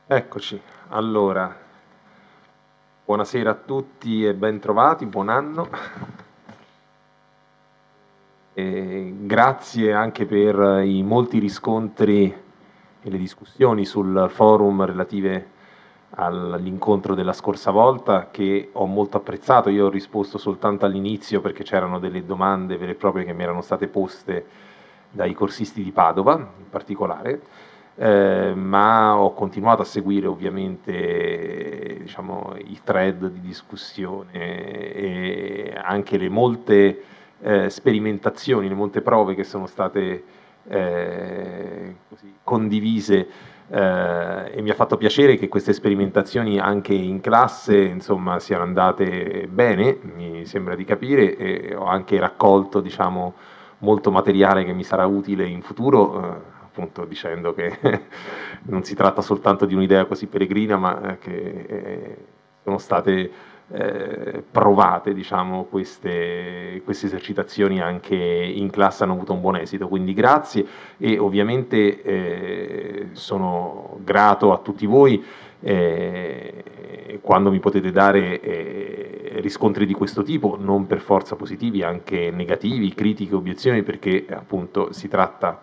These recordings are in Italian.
Eccoci, allora, buonasera a tutti e bentrovati, buon anno. E grazie anche per i molti riscontri e le discussioni sul forum relative all'incontro della scorsa volta che ho molto apprezzato. Io ho risposto soltanto all'inizio perché c'erano delle domande vere e proprie che mi erano state poste dai corsisti di Padova in particolare. Ma ho continuato a seguire ovviamente diciamo, i thread di discussione e anche le molte sperimentazioni, le molte prove che sono state così, condivise e mi ha fatto piacere che queste sperimentazioni anche in classe insomma, siano andate bene, mi sembra di capire, e ho anche raccolto diciamo, molto materiale che mi sarà utile in futuro, appunto dicendo che non si tratta soltanto di un'idea così peregrina, ma che sono state provate, diciamo, queste esercitazioni anche in classe hanno avuto un buon esito, quindi grazie e ovviamente sono grato a tutti voi quando mi potete dare riscontri di questo tipo, non per forza positivi, anche negativi, critiche, obiezioni, perché appunto si tratta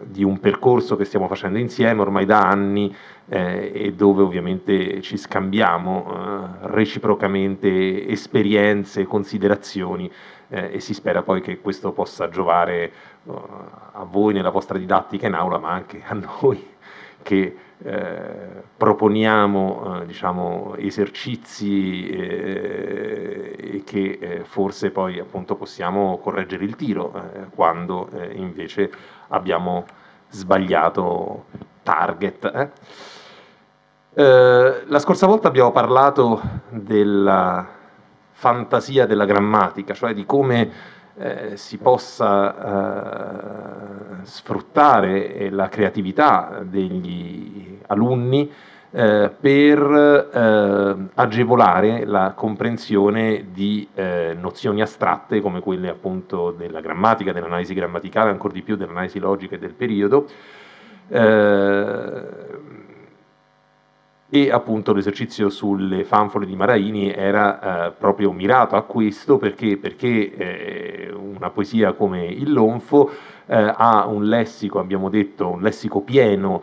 di un percorso che stiamo facendo insieme ormai da anni e dove ovviamente ci scambiamo reciprocamente esperienze, considerazioni e si spera poi che questo possa giovare a voi nella vostra didattica in aula, ma anche a noi che proponiamo diciamo, esercizi e che forse poi appunto possiamo correggere il tiro quando invece abbiamo sbagliato target. La scorsa volta abbiamo parlato della fantasia della grammatica, cioè di come si possa sfruttare la creatività degli alunni per agevolare la comprensione di nozioni astratte come quelle appunto della grammatica, dell'analisi grammaticale, ancor di più dell'analisi logica e del periodo. E appunto l'esercizio sulle fanfole di Maraini era proprio mirato a questo perché una poesia come Il Lonfo ha un lessico, abbiamo detto, un lessico pieno,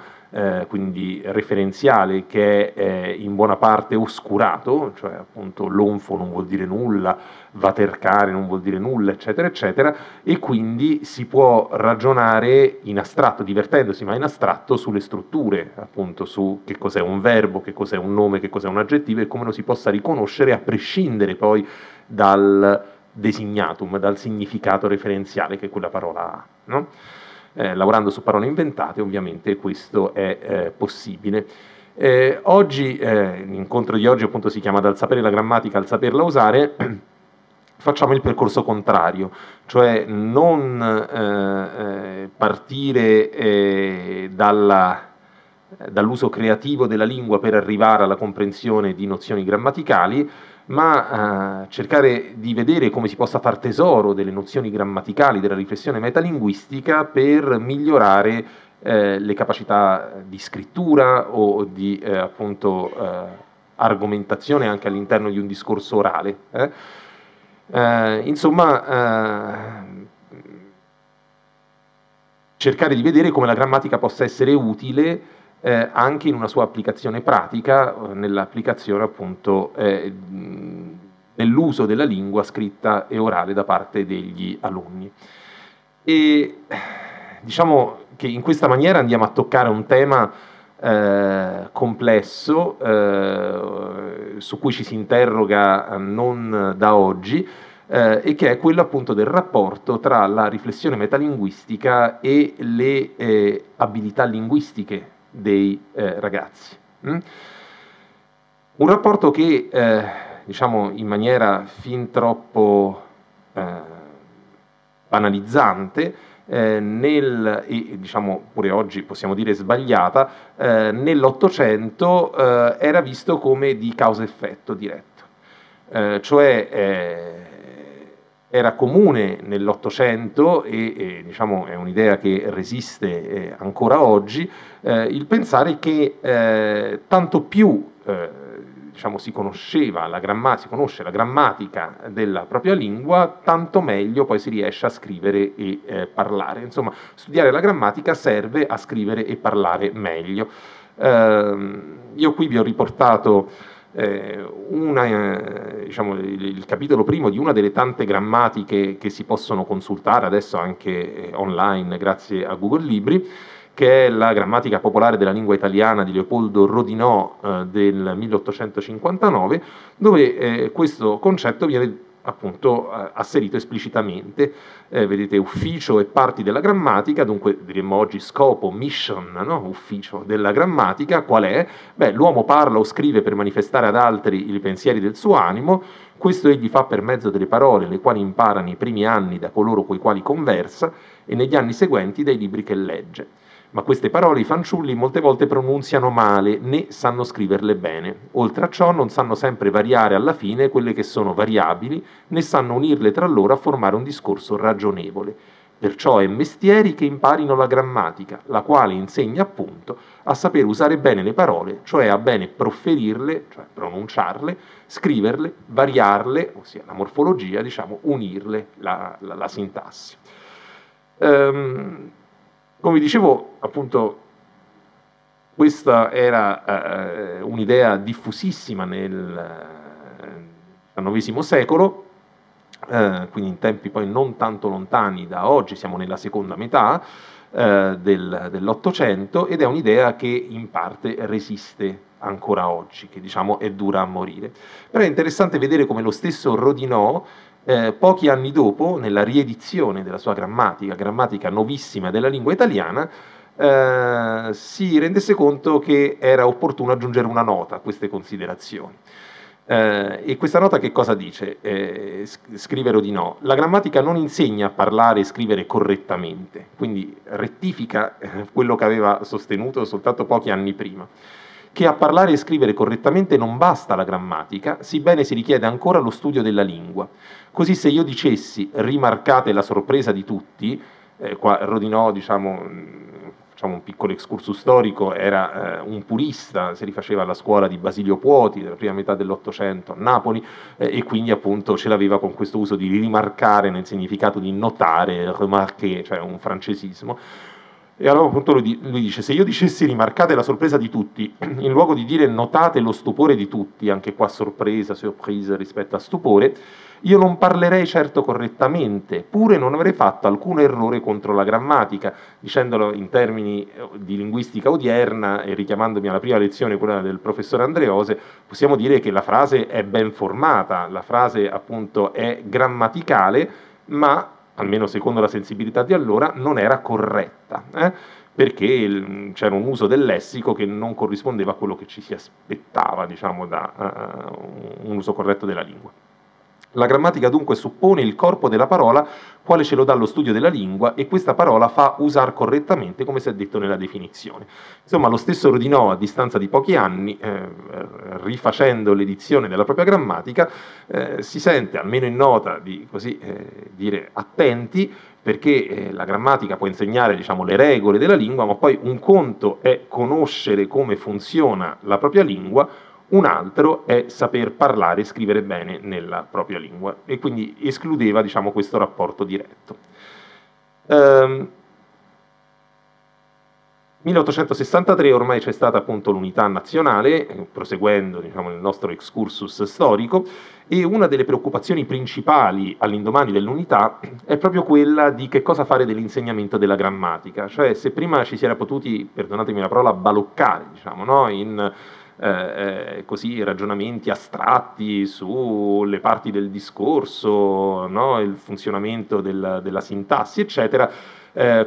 quindi referenziale, che è in buona parte oscurato, cioè appunto lonfo non vuol dire nulla, vatercare non vuol dire nulla, eccetera, eccetera, e quindi si può ragionare in astratto, divertendosi, ma in astratto sulle strutture, appunto su che cos'è un verbo, che cos'è un nome, che cos'è un aggettivo e come lo si possa riconoscere a prescindere poi dal designatum, dal significato referenziale che quella parola ha, no? Lavorando su parole inventate ovviamente questo è possibile. Oggi, l'incontro di oggi appunto si chiama Dal sapere la grammatica al saperla usare, facciamo il percorso contrario, cioè non partire dall'uso creativo della lingua per arrivare alla comprensione di nozioni grammaticali, ma cercare di vedere come si possa far tesoro delle nozioni grammaticali, della riflessione metalinguistica per migliorare le capacità di scrittura o di appunto argomentazione anche all'interno di un discorso orale. Insomma, cercare di vedere come la grammatica possa essere utile anche in una sua applicazione pratica, nell'applicazione appunto nell'uso della lingua scritta e orale da parte degli alunni. E diciamo che in questa maniera andiamo a toccare un tema complesso su cui ci si interroga non da oggi e che è quello appunto del rapporto tra la riflessione metalinguistica e le abilità linguistiche dei ragazzi. Un rapporto che diciamo in maniera fin troppo banalizzante e diciamo pure oggi possiamo dire sbagliata, nell'Ottocento era visto come di causa-effetto diretto, cioè era comune nell'Ottocento diciamo, è un'idea che resiste ancora oggi, il pensare che tanto più diciamo, si conosce la grammatica della propria lingua, tanto meglio poi si riesce a scrivere e parlare. Insomma, studiare la grammatica serve a scrivere e parlare meglio. Io qui vi ho riportato diciamo, il capitolo primo di una delle tante grammatiche che si possono consultare adesso anche online grazie a Google Libri, che è la Grammatica popolare della lingua italiana di Leopoldo Rodinò del 1859, dove questo concetto viene appunto asserito esplicitamente. Vedete, ufficio e parti della grammatica, dunque diremmo oggi scopo, mission, no? Ufficio della grammatica, qual è? Beh, l'uomo parla o scrive per manifestare ad altri i pensieri del suo animo, questo egli fa per mezzo delle parole, le quali impara nei primi anni da coloro coi quali conversa e negli anni seguenti dai libri che legge. Ma queste parole i fanciulli molte volte pronunziano male, né sanno scriverle bene. Oltre a ciò non sanno sempre variare alla fine quelle che sono variabili, né sanno unirle tra loro a formare un discorso ragionevole. Perciò è mestieri che imparino la grammatica, la quale insegna appunto a saper usare bene le parole, cioè a bene proferirle, cioè pronunciarle, scriverle, variarle, ossia la morfologia, diciamo, unirle, la sintassi. Come dicevo, appunto, questa era un'idea diffusissima nel XIX secolo, quindi in tempi poi non tanto lontani da oggi, siamo nella seconda metà dell'Ottocento, ed è un'idea che in parte resiste ancora oggi, che diciamo è dura a morire. Però è interessante vedere come lo stesso Rodinò pochi anni dopo, nella riedizione della sua grammatica novissima della lingua italiana, si rendesse conto che era opportuno aggiungere una nota a queste considerazioni. E questa nota che cosa dice? Scrive Rodinò: la grammatica non insegna a parlare e scrivere correttamente, quindi rettifica quello che aveva sostenuto soltanto pochi anni prima, che a parlare e scrivere correttamente non basta la grammatica, sibbene si richiede ancora lo studio della lingua. Così se io dicessi, rimarcate la sorpresa di tutti, qua Rodinò, diciamo un piccolo excursus storico, era un purista, si rifaceva alla scuola di Basilio Puoti della prima metà dell'Ottocento a Napoli, e quindi appunto ce l'aveva con questo uso di rimarcare nel significato di notare, remarquer, cioè un francesismo. E allora appunto lui dice: se io dicessi rimarcate la sorpresa di tutti, in luogo di dire notate lo stupore di tutti, anche qua sorpresa, surprise rispetto a stupore, io non parlerei certo correttamente, pure non avrei fatto alcun errore contro la grammatica, dicendolo in termini di linguistica odierna e richiamandomi alla prima lezione, quella del professore Andreose, possiamo dire che la frase è ben formata, la frase appunto è grammaticale, ma almeno secondo la sensibilità di allora, non era corretta, perché c'era un uso del lessico che non corrispondeva a quello che ci si aspettava, diciamo, da un uso corretto della lingua. La grammatica dunque suppone il corpo della parola, quale ce lo dà lo studio della lingua, e questa parola fa usar correttamente, come si è detto nella definizione. Insomma, lo stesso Rodinò, a distanza di pochi anni, rifacendo l'edizione della propria grammatica, si sente, almeno in nota, di così dire attenti, perché la grammatica può insegnare, diciamo, le regole della lingua, ma poi un conto è conoscere come funziona la propria lingua, un altro è saper parlare e scrivere bene nella propria lingua, e quindi escludeva, diciamo, questo rapporto diretto. 1863 ormai c'è stata appunto l'unità nazionale, proseguendo, diciamo, nel nostro excursus storico, e una delle preoccupazioni principali all'indomani dell'unità è proprio quella di che cosa fare dell'insegnamento della grammatica. Cioè, se prima ci si era potuti, perdonatemi la parola, baloccare, diciamo, no? In così ragionamenti astratti sulle parti del discorso, no? Il funzionamento della sintassi, eccetera,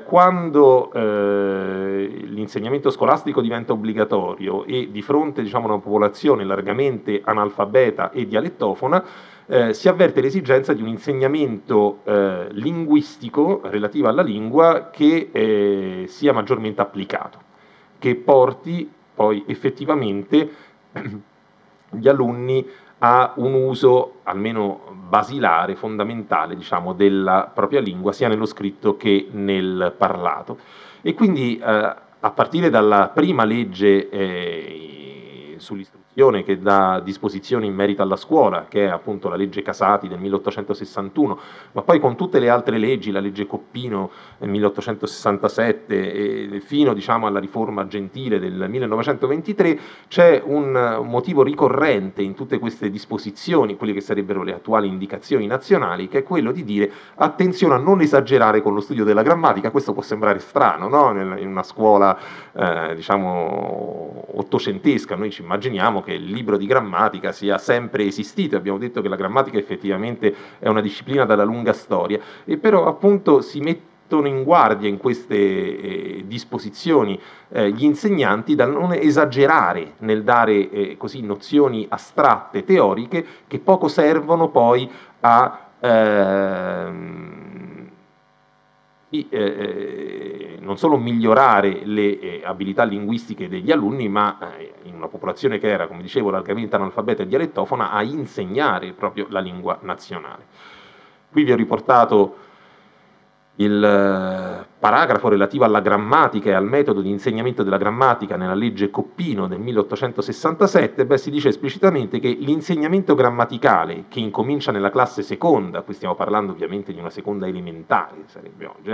quando l'insegnamento scolastico diventa obbligatorio e di fronte, diciamo, a una popolazione largamente analfabeta e dialettofona, si avverte l'esigenza di un insegnamento linguistico relativo alla lingua che sia maggiormente applicato, che porti poi effettivamente gli alunni a un uso almeno basilare, fondamentale, diciamo, della propria lingua, sia nello scritto che nel parlato. E quindi a partire dalla prima legge sull'istruzione che dà disposizioni in merito alla scuola, che è appunto la legge Casati del 1861, ma poi con tutte le altre leggi, la legge Coppino del 1867 e fino, diciamo, alla riforma Gentile del 1923, c'è un motivo ricorrente in tutte queste disposizioni, quelle che sarebbero le attuali indicazioni nazionali, che è quello di dire attenzione a non esagerare con lo studio della grammatica. Questo può sembrare strano, no? In una scuola diciamo ottocentesca noi ci immaginiamo che il libro di grammatica sia sempre esistito. Abbiamo detto che la grammatica effettivamente è una disciplina dalla lunga storia, e però appunto si mettono in guardia in queste disposizioni gli insegnanti da non esagerare nel dare così nozioni astratte, teoriche, che poco servono poi a non solo migliorare le abilità linguistiche degli alunni, ma in una popolazione che era, come dicevo, largamente analfabeta e dialettofona, a insegnare proprio la lingua nazionale. Qui vi ho riportato il paragrafo relativo alla grammatica e al metodo di insegnamento della grammatica nella legge Coppino del 1867. Si dice esplicitamente che l'insegnamento grammaticale, che incomincia nella classe seconda, qui stiamo parlando ovviamente di una seconda elementare, sarebbe oggi,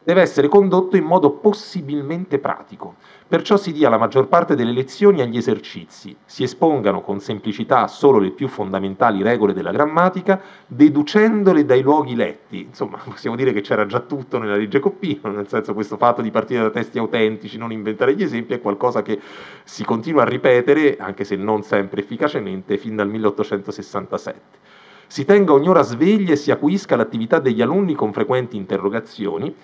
deve essere condotto in modo possibilmente pratico. Perciò si dia la maggior parte delle lezioni agli esercizi, si espongano con semplicità solo le più fondamentali regole della grammatica, deducendole dai luoghi letti. Insomma, possiamo dire che c'era già tutto nella legge Coppino, nel senso, questo fatto di partire da testi autentici, non inventare gli esempi, è qualcosa che si continua a ripetere, anche se non sempre efficacemente, fin dal 1867. Si tenga ogni ora sveglia e si acuisca l'attività degli alunni con frequenti interrogazioni,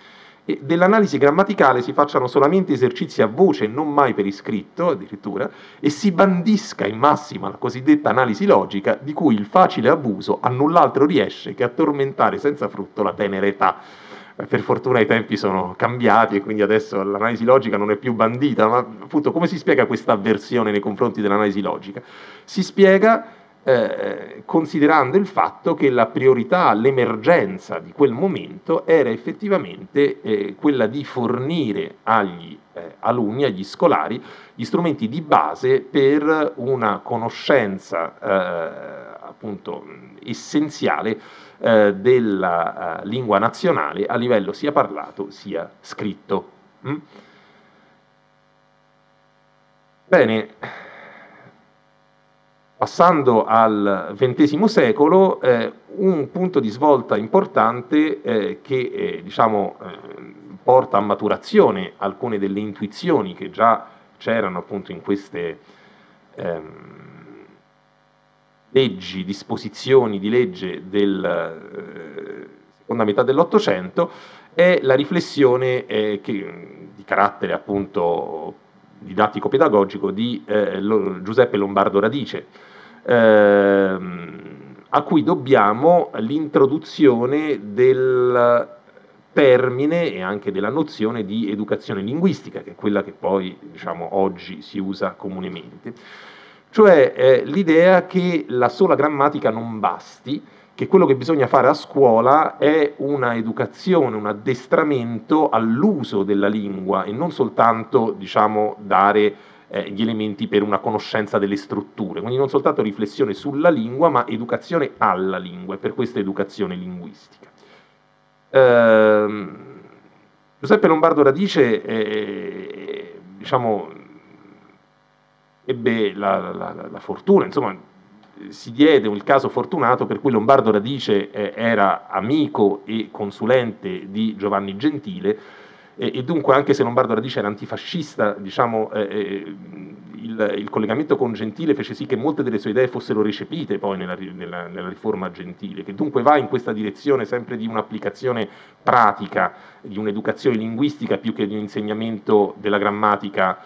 e dell'analisi grammaticale si facciano solamente esercizi a voce, non mai per iscritto addirittura, e si bandisca in massima la cosiddetta analisi logica, di cui il facile abuso a null'altro riesce che a tormentare senza frutto la tenera età. Per fortuna i tempi sono cambiati e quindi adesso l'analisi logica non è più bandita, ma appunto come si spiega questa avversione nei confronti dell'analisi logica? Si spiega considerando il fatto che la priorità, l'emergenza di quel momento era effettivamente quella di fornire agli alunni, agli scolari, gli strumenti di base per una conoscenza appunto essenziale della lingua nazionale a livello sia parlato sia scritto. Bene. Passando al XX secolo, un punto di svolta importante che diciamo, porta a maturazione alcune delle intuizioni che già c'erano appunto in queste leggi, disposizioni di legge della seconda metà dell'Ottocento, è la riflessione di carattere appunto didattico-pedagogico di Giuseppe Lombardo Radice, a cui dobbiamo l'introduzione del termine e anche della nozione di educazione linguistica, che è quella che poi diciamo oggi si usa comunemente, cioè l'idea che la sola grammatica non basti, che quello che bisogna fare a scuola è una educazione, un addestramento all'uso della lingua e non soltanto, diciamo, dare gli elementi per una conoscenza delle strutture, quindi non soltanto riflessione sulla lingua, ma educazione alla lingua, e per questa educazione linguistica. Giuseppe Lombardo Radice, diciamo, ebbe la fortuna, insomma, si diede il caso fortunato per cui Lombardo Radice era amico e consulente di Giovanni Gentile, e dunque, anche se Lombardo Radice era antifascista, diciamo, il collegamento con Gentile fece sì che molte delle sue idee fossero recepite poi nella riforma Gentile, che dunque va in questa direzione sempre di un'applicazione pratica, di un'educazione linguistica più che di un insegnamento della grammatica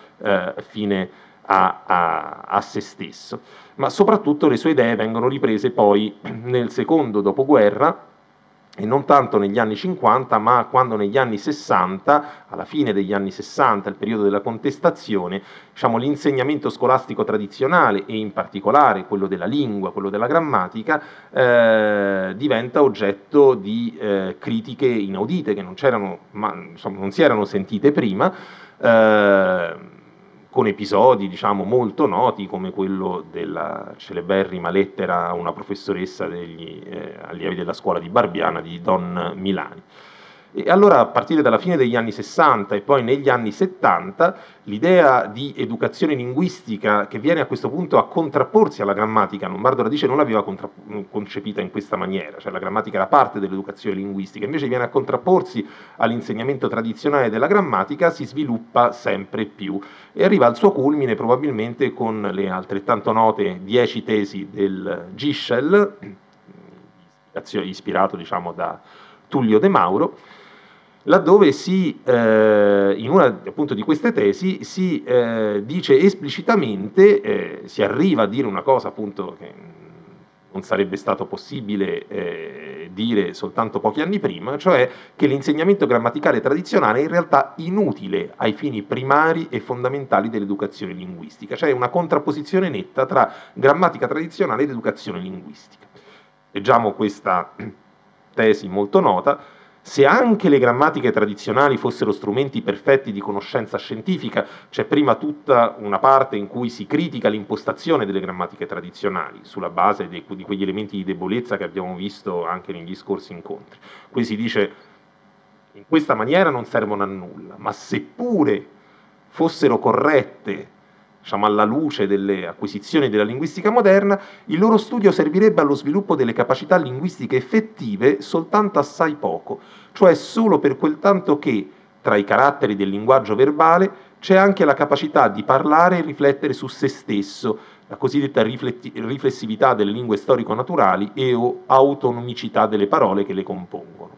fine a se stesso. Ma soprattutto le sue idee vengono riprese poi nel secondo dopoguerra, e non tanto negli anni 50, ma quando negli anni 60, alla fine degli anni 60, il periodo della contestazione, diciamo, l'insegnamento scolastico tradizionale e in particolare quello della lingua, quello della grammatica, diventa oggetto di critiche inaudite che non c'erano, ma insomma, non si erano sentite prima, con episodi, diciamo, molto noti come quello della celeberrima lettera a una professoressa degli allievi della scuola di Barbiana di Don Milani. E allora, a partire dalla fine degli anni 60 e poi negli anni 70, l'idea di educazione linguistica, che viene a questo punto a contrapporsi alla grammatica, Lombardo Radice non l'aveva concepita in questa maniera, cioè la grammatica era parte dell'educazione linguistica, invece viene a contrapporsi all'insegnamento tradizionale della grammatica, si sviluppa sempre più e arriva al suo culmine probabilmente con le altrettanto note 10 tesi del Gischel, ispirato, diciamo, da Tullio De Mauro, laddove in una appunto di queste tesi si dice esplicitamente, si arriva a dire una cosa appunto che non sarebbe stato possibile dire soltanto pochi anni prima, cioè che l'insegnamento grammaticale tradizionale è in realtà inutile ai fini primari e fondamentali dell'educazione linguistica, cioè una contrapposizione netta tra grammatica tradizionale ed educazione linguistica. Leggiamo questa tesi molto nota. Se anche le grammatiche tradizionali fossero strumenti perfetti di conoscenza scientifica, c'è prima tutta una parte in cui si critica l'impostazione delle grammatiche tradizionali, sulla base di quegli elementi di debolezza che abbiamo visto anche negli scorsi incontri. Qui si dice, in questa maniera non servono a nulla, ma seppure fossero corrette, diciamo, alla luce delle acquisizioni della linguistica moderna, il loro studio servirebbe allo sviluppo delle capacità linguistiche effettive soltanto assai poco, cioè solo per quel tanto che, tra i caratteri del linguaggio verbale, c'è anche la capacità di parlare e riflettere su se stesso, la cosiddetta riflessività delle lingue storico-naturali e o autonomicità delle parole che le compongono.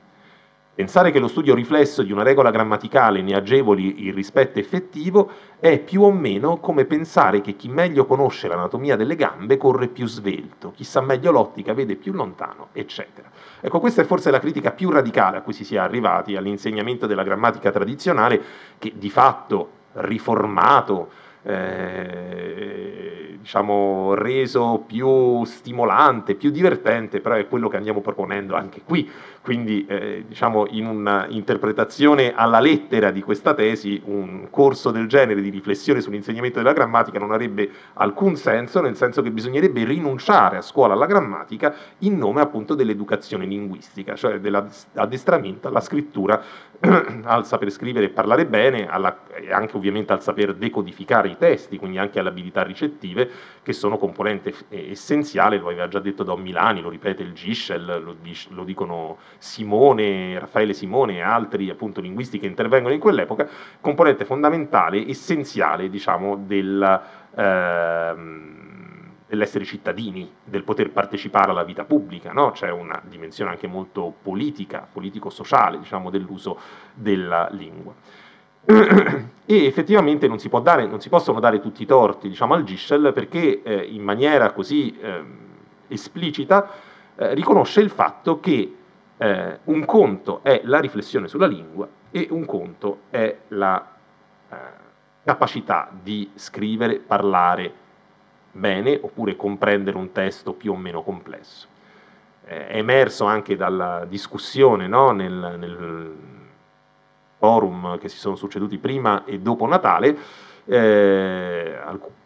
Pensare che lo studio riflesso di una regola grammaticale ne agevoli il rispetto effettivo è più o meno come pensare che chi meglio conosce l'anatomia delle gambe corre più svelto, chi sa meglio l'ottica vede più lontano, eccetera. Ecco, questa è forse la critica più radicale a cui si sia arrivati all'insegnamento della grammatica tradizionale, che di fatto riformato, diciamo reso più stimolante, più divertente, però è quello che andiamo proponendo anche qui. Quindi diciamo, in un'interpretazione alla lettera di questa tesi, un corso del genere di riflessione sull'insegnamento della grammatica non avrebbe alcun senso, nel senso che bisognerebbe rinunciare a scuola alla grammatica in nome appunto dell'educazione linguistica, cioè dell'addestramento alla scrittura, al saper scrivere e parlare bene, e anche ovviamente al saper decodificare i testi, quindi anche alle abilità ricettive, che sono componente essenziale, lo aveva già detto Don Milani, lo ripete il Gischel, lo dicono Raffaele Simone e altri appunto linguisti che intervengono in quell'epoca, componente fondamentale, essenziale, diciamo, dell'essere cittadini, del poter partecipare alla vita pubblica, no? C'è una dimensione anche molto politica, politico-sociale, diciamo, dell'uso della lingua. E effettivamente non si possono dare tutti i torti, diciamo, al Gischel, perché in maniera così esplicita riconosce il fatto che un conto è la riflessione sulla lingua e un conto è la capacità di scrivere, parlare bene oppure comprendere un testo più o meno complesso. È emerso anche dalla discussione, no, nel forum che si sono succeduti prima e dopo Natale.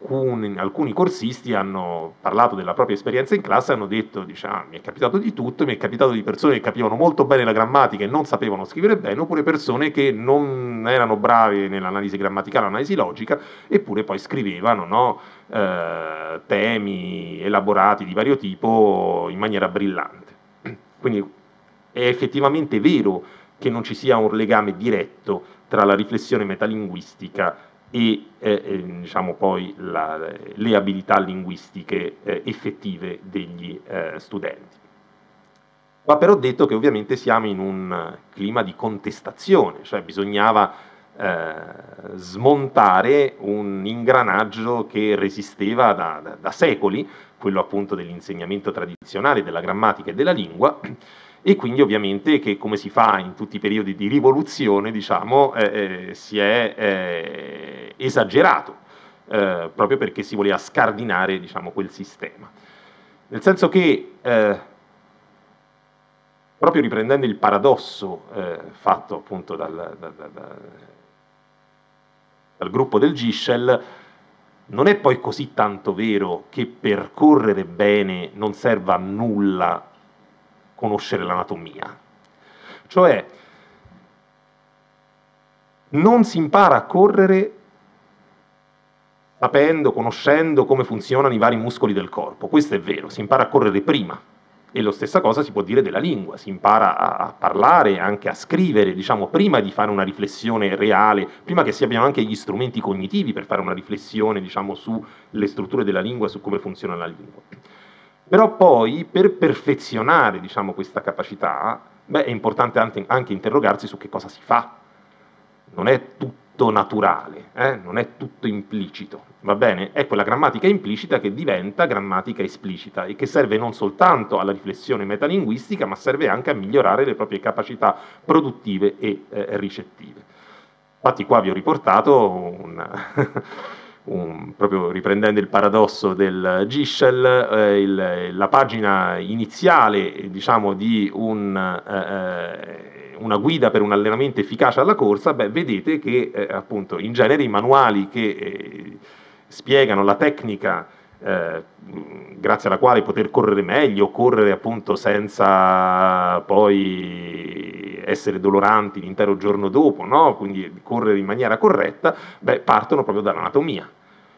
Alcuni corsisti hanno parlato della propria esperienza in classe e hanno detto, diciamo, mi è capitato di tutto, mi è capitato di persone che capivano molto bene la grammatica e non sapevano scrivere bene, oppure persone che non erano brave nell'analisi grammaticale, l'analisi logica, eppure poi scrivevano, no, temi elaborati di vario tipo in maniera brillante. Quindi è effettivamente vero che non ci sia un legame diretto tra la riflessione metalinguistica e diciamo poi le abilità linguistiche effettive degli studenti. Va però detto che ovviamente siamo in un clima di contestazione, cioè bisognava smontare un ingranaggio che resisteva da secoli, quello appunto dell'insegnamento tradizionale della grammatica e della lingua, e quindi ovviamente che, come si fa in tutti i periodi di rivoluzione, diciamo, si è esagerato, proprio perché si voleva scardinare, diciamo, quel sistema. Nel senso che, proprio riprendendo il paradosso fatto appunto dal gruppo del Gischel, non è poi così tanto vero che per correre bene non serva a nulla conoscere l'anatomia. Cioè, non si impara a correre sapendo, conoscendo come funzionano i vari muscoli del corpo. Questo è vero, si impara a correre prima. E lo stessa cosa si può dire della lingua, si impara a parlare, anche a scrivere, diciamo, prima di fare una riflessione reale, prima che si abbiano anche gli strumenti cognitivi per fare una riflessione, diciamo, sulle strutture della lingua e su come funziona la lingua. Però poi, per perfezionare, diciamo, questa capacità, è importante anche interrogarsi su che cosa si fa. Non è tutto naturale, non è tutto implicito, va bene? È quella grammatica implicita che diventa grammatica esplicita e che serve non soltanto alla riflessione metalinguistica, ma serve anche a migliorare le proprie capacità produttive e ricettive. Infatti qua vi ho riportato proprio riprendendo il paradosso del Gischel, la pagina iniziale, diciamo, di una guida per un allenamento efficace alla corsa. Vedete che appunto in genere i manuali che spiegano la tecnica grazie alla quale poter correre meglio, correre appunto senza poi essere doloranti l'intero giorno dopo, no? Quindi correre in maniera corretta, partono proprio dall'anatomia.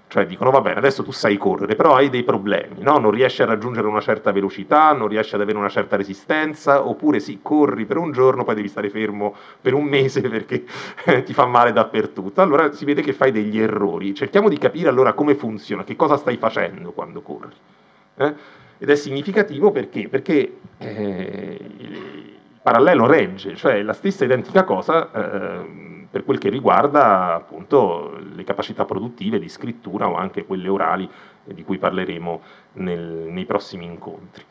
Cioè dicono, va bene, adesso tu sai correre, però hai dei problemi, no? Non riesci a raggiungere una certa velocità, non riesci ad avere una certa resistenza, oppure sì, corri per un giorno, poi devi stare fermo per un mese perché ti fa male dappertutto. Allora si vede che fai degli errori. Cerchiamo di capire allora come funziona, che cosa stai facendo quando corri. Ed è significativo perché? Perché il parallelo regge, cioè la stessa identica cosa per quel che riguarda appunto le capacità produttive di scrittura o anche quelle orali di cui parleremo nei prossimi incontri.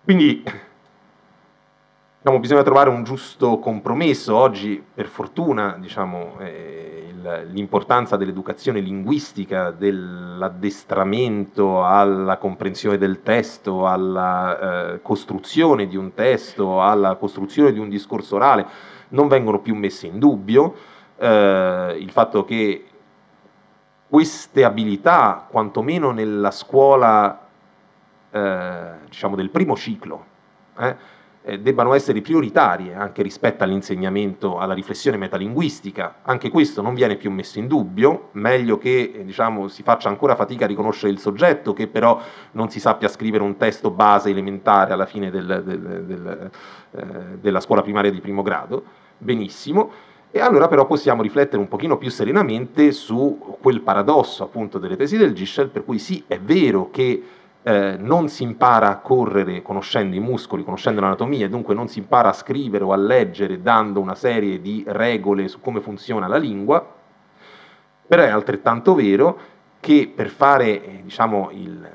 Quindi diciamo, bisogna trovare un giusto compromesso. Oggi, per fortuna, diciamo, l'importanza dell'educazione linguistica, dell'addestramento alla comprensione del testo, alla costruzione di un testo, alla costruzione di un discorso orale, non vengono più messe in dubbio. Il fatto che queste abilità, quantomeno nella scuola diciamo del primo ciclo, debbano essere prioritarie anche rispetto all'insegnamento, alla riflessione metalinguistica. Anche questo non viene più messo in dubbio, meglio che diciamo, si faccia ancora fatica a riconoscere il soggetto, che però non si sappia scrivere un testo base elementare alla fine della scuola primaria di primo grado, benissimo. E allora però possiamo riflettere un pochino più serenamente su quel paradosso appunto delle tesi del Gischel, per cui sì, è vero che non si impara a correre conoscendo i muscoli, conoscendo l'anatomia, e dunque non si impara a scrivere o a leggere dando una serie di regole su come funziona la lingua, però è altrettanto vero che per fare diciamo, il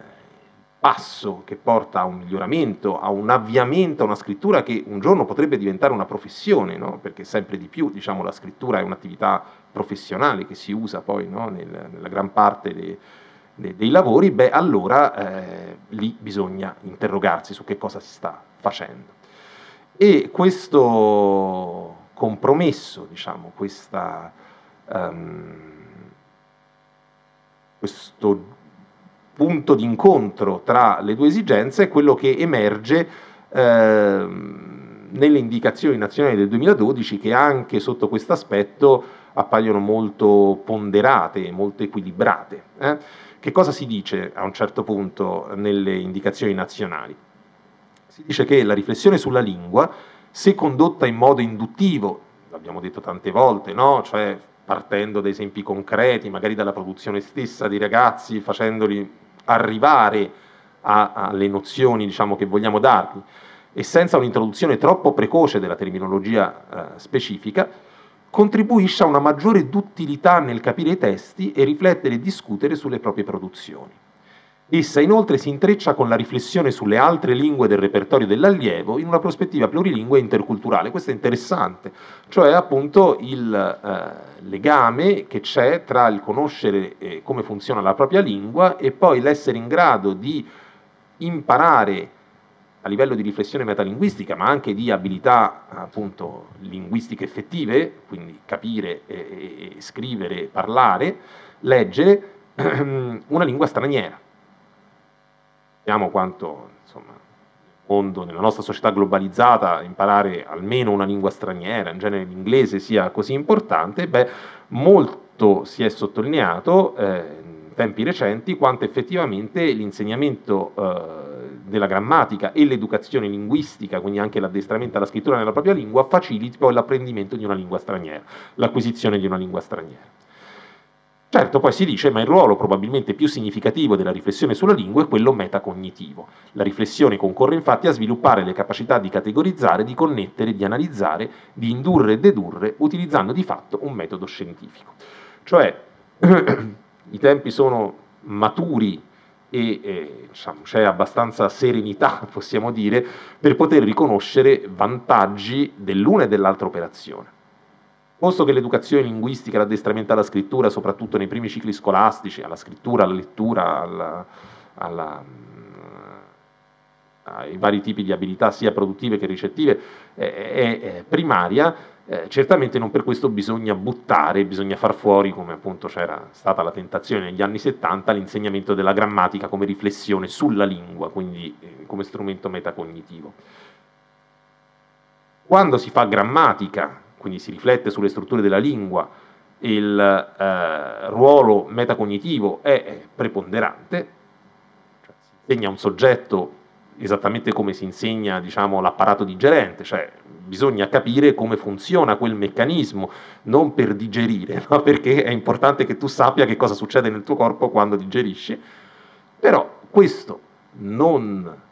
passo che porta a un miglioramento, a un avviamento, a una scrittura che un giorno potrebbe diventare una professione, no? Perché sempre di più diciamo, la scrittura è un'attività professionale che si usa poi no? nella gran parte dei lavori, allora lì bisogna interrogarsi su che cosa si sta facendo. E questo compromesso, diciamo, questo punto d'incontro tra le due esigenze è quello che emerge nelle indicazioni nazionali del 2012, che anche sotto questo aspetto appaiono molto ponderate, molto equilibrate. Che cosa si dice a un certo punto nelle indicazioni nazionali? Si dice che la riflessione sulla lingua, se condotta in modo induttivo, l'abbiamo detto tante volte, no? Cioè partendo da esempi concreti, magari dalla produzione stessa dei ragazzi, facendoli arrivare alle nozioni diciamo, che vogliamo dargli, e senza un'introduzione troppo precoce della terminologia specifica, contribuisce a una maggiore duttilità nel capire i testi e riflettere e discutere sulle proprie produzioni. Essa inoltre si intreccia con la riflessione sulle altre lingue del repertorio dell'allievo in una prospettiva plurilingue e interculturale. Questo è interessante, cioè appunto il legame che c'è tra il conoscere come funziona la propria lingua e poi l'essere in grado di imparare a livello di riflessione metalinguistica, ma anche di abilità appunto linguistiche effettive, quindi capire, scrivere, parlare, leggere una lingua straniera. Vediamo quanto, insomma, nel mondo, nella nostra società globalizzata, imparare almeno una lingua straniera, in genere l'inglese, sia così importante. Beh, molto si è sottolineato in tempi recenti quanto effettivamente l'insegnamento della grammatica e l'educazione linguistica, quindi anche l'addestramento alla scrittura nella propria lingua, faciliti poi l'apprendimento di una lingua straniera, l'acquisizione di una lingua straniera. Certo, poi si dice, ma il ruolo probabilmente più significativo della riflessione sulla lingua è quello metacognitivo. La riflessione concorre infatti a sviluppare le capacità di categorizzare, di connettere, di analizzare, di indurre e dedurre, utilizzando di fatto un metodo scientifico. Cioè, i tempi sono maturi e diciamo, c'è abbastanza serenità, possiamo dire, per poter riconoscere vantaggi dell'una e dell'altra operazione. Posto che l'educazione linguistica, l'addestramento alla scrittura, soprattutto nei primi cicli scolastici, alla scrittura, alla lettura, ai vari tipi di abilità sia produttive che ricettive, è primaria, certamente non per questo bisogna buttare, bisogna far fuori, come appunto c'era stata la tentazione negli anni 70, l'insegnamento della grammatica come riflessione sulla lingua, quindi come strumento metacognitivo. Quando si fa grammatica, quindi si riflette sulle strutture della lingua, il ruolo metacognitivo è preponderante, cioè si insegna un soggetto esattamente come si insegna, diciamo, l'apparato digerente, cioè bisogna capire come funziona quel meccanismo, non per digerire, ma perché è importante che tu sappia che cosa succede nel tuo corpo quando digerisci. Però questo non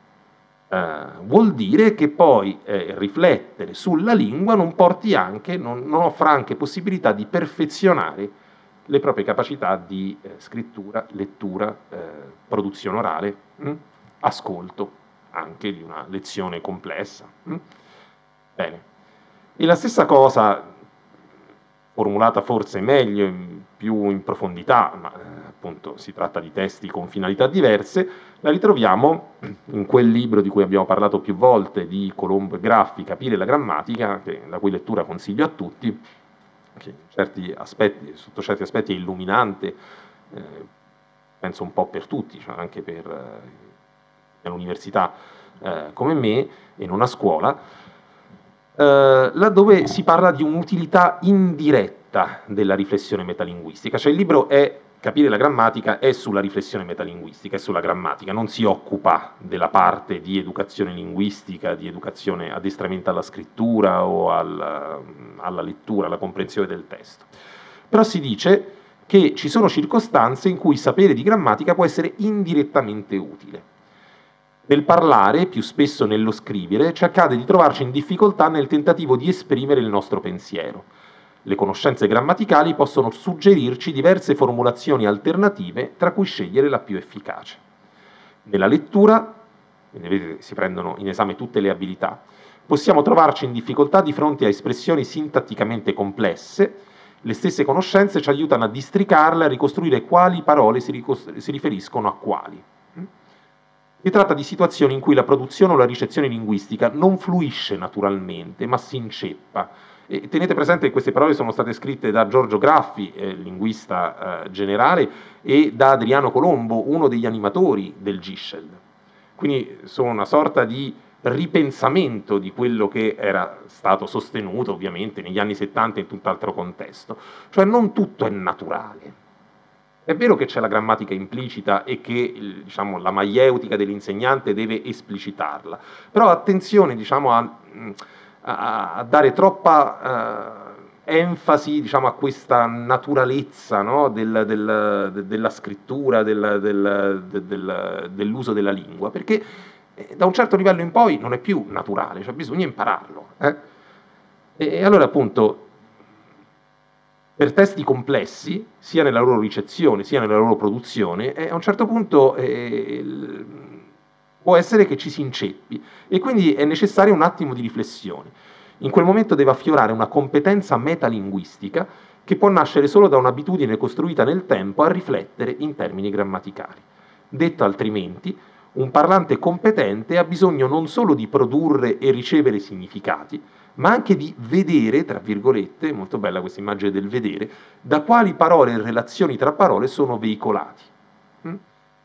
vuol dire che poi riflettere sulla lingua non porti anche, non offra anche possibilità di perfezionare le proprie capacità di scrittura, lettura, produzione orale, ascolto anche di una lezione complessa. Bene. E la stessa cosa, formulata forse meglio, più in profondità, ma appunto si tratta di testi con finalità diverse, la ritroviamo in quel libro di cui abbiamo parlato più volte, di Colombo e Graffi, Capire la grammatica, la cui lettura consiglio a tutti, che sotto certi aspetti è illuminante, penso un po' per tutti, cioè anche per all'università come me e non a scuola, laddove si parla di un'utilità indiretta della riflessione metalinguistica, cioè il libro è Capire la grammatica è sulla riflessione metalinguistica, è sulla grammatica, non si occupa della parte di educazione linguistica, di educazione, addestramento alla scrittura o alla lettura, alla comprensione del testo. Però si dice che ci sono circostanze in cui sapere di grammatica può essere indirettamente utile. Nel parlare, più spesso nello scrivere, ci accade di trovarci in difficoltà nel tentativo di esprimere il nostro pensiero. Le conoscenze grammaticali possono suggerirci diverse formulazioni alternative tra cui scegliere la più efficace. Nella lettura, vedete, si prendono in esame tutte le abilità, possiamo trovarci in difficoltà di fronte a espressioni sintatticamente complesse. Le stesse conoscenze ci aiutano a districarle, a ricostruire quali parole si riferiscono a quali. Si tratta di situazioni in cui la produzione o la ricezione linguistica non fluisce naturalmente, ma si inceppa. E tenete presente che queste parole sono state scritte da Giorgio Graffi, linguista generale, e da Adriano Colombo, uno degli animatori del GISCEL. Quindi sono una sorta di ripensamento di quello che era stato sostenuto ovviamente negli anni 70 in tutt'altro contesto. Cioè non tutto è naturale. È vero che c'è la grammatica implicita e che diciamo, la maieutica dell'insegnante deve esplicitarla, però attenzione diciamo, a dare troppa enfasi diciamo, a questa naturalezza, no? della scrittura, dell'uso della lingua, perché da un certo livello in poi non è più naturale, cioè bisogna impararlo. E allora appunto per testi complessi, sia nella loro ricezione sia nella loro produzione, a un certo punto può essere che ci si inceppi e quindi è necessario un attimo di riflessione. In quel momento deve affiorare una competenza metalinguistica che può nascere solo da un'abitudine costruita nel tempo a riflettere in termini grammaticali. Detto altrimenti, un parlante competente ha bisogno non solo di produrre e ricevere significati, ma anche di vedere, tra virgolette, molto bella questa immagine del vedere, da quali parole e relazioni tra parole sono veicolati.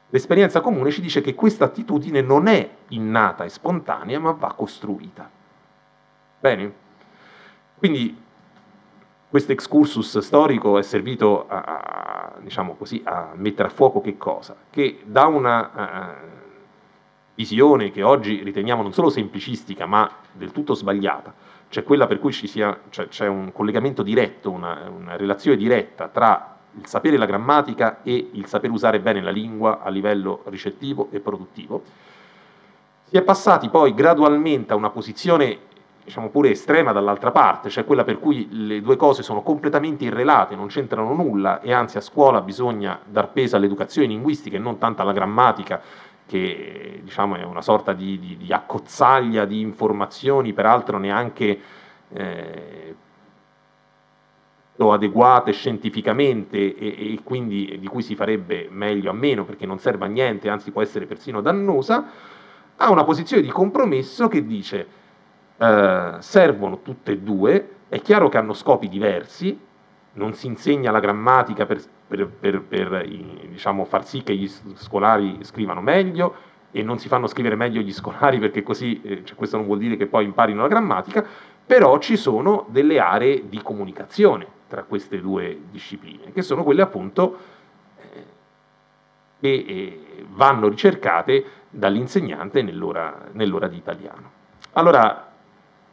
L'esperienza comune ci dice che questa attitudine non è innata e spontanea, ma va costruita. Bene? Quindi questo excursus storico è servito diciamo così, a mettere a fuoco che cosa? Che da una visione che oggi riteniamo non solo semplicistica, ma del tutto sbagliata, cioè quella per cui c'è un collegamento diretto, una relazione diretta tra il sapere la grammatica e il saper usare bene la lingua a livello ricettivo e produttivo. Si è passati poi gradualmente a una posizione, diciamo pure estrema dall'altra parte, cioè quella per cui le due cose sono completamente irrelate, non c'entrano nulla e anzi a scuola bisogna dar peso all'educazione linguistica e non tanto alla grammatica, che diciamo è una sorta di accozzaglia di informazioni, peraltro neanche adeguate scientificamente e quindi di cui si farebbe meglio a meno perché non serve a niente, anzi può essere persino dannosa, ha una posizione di compromesso che dice servono tutte e due, è chiaro che hanno scopi diversi, non si insegna la grammatica per diciamo, far sì che gli scolari scrivano meglio e non si fanno scrivere meglio gli scolari perché così, cioè, questo non vuol dire che poi imparino la grammatica, però ci sono delle aree di comunicazione tra queste due discipline, che sono quelle appunto che vanno ricercate dall'insegnante nell'ora di italiano. Allora,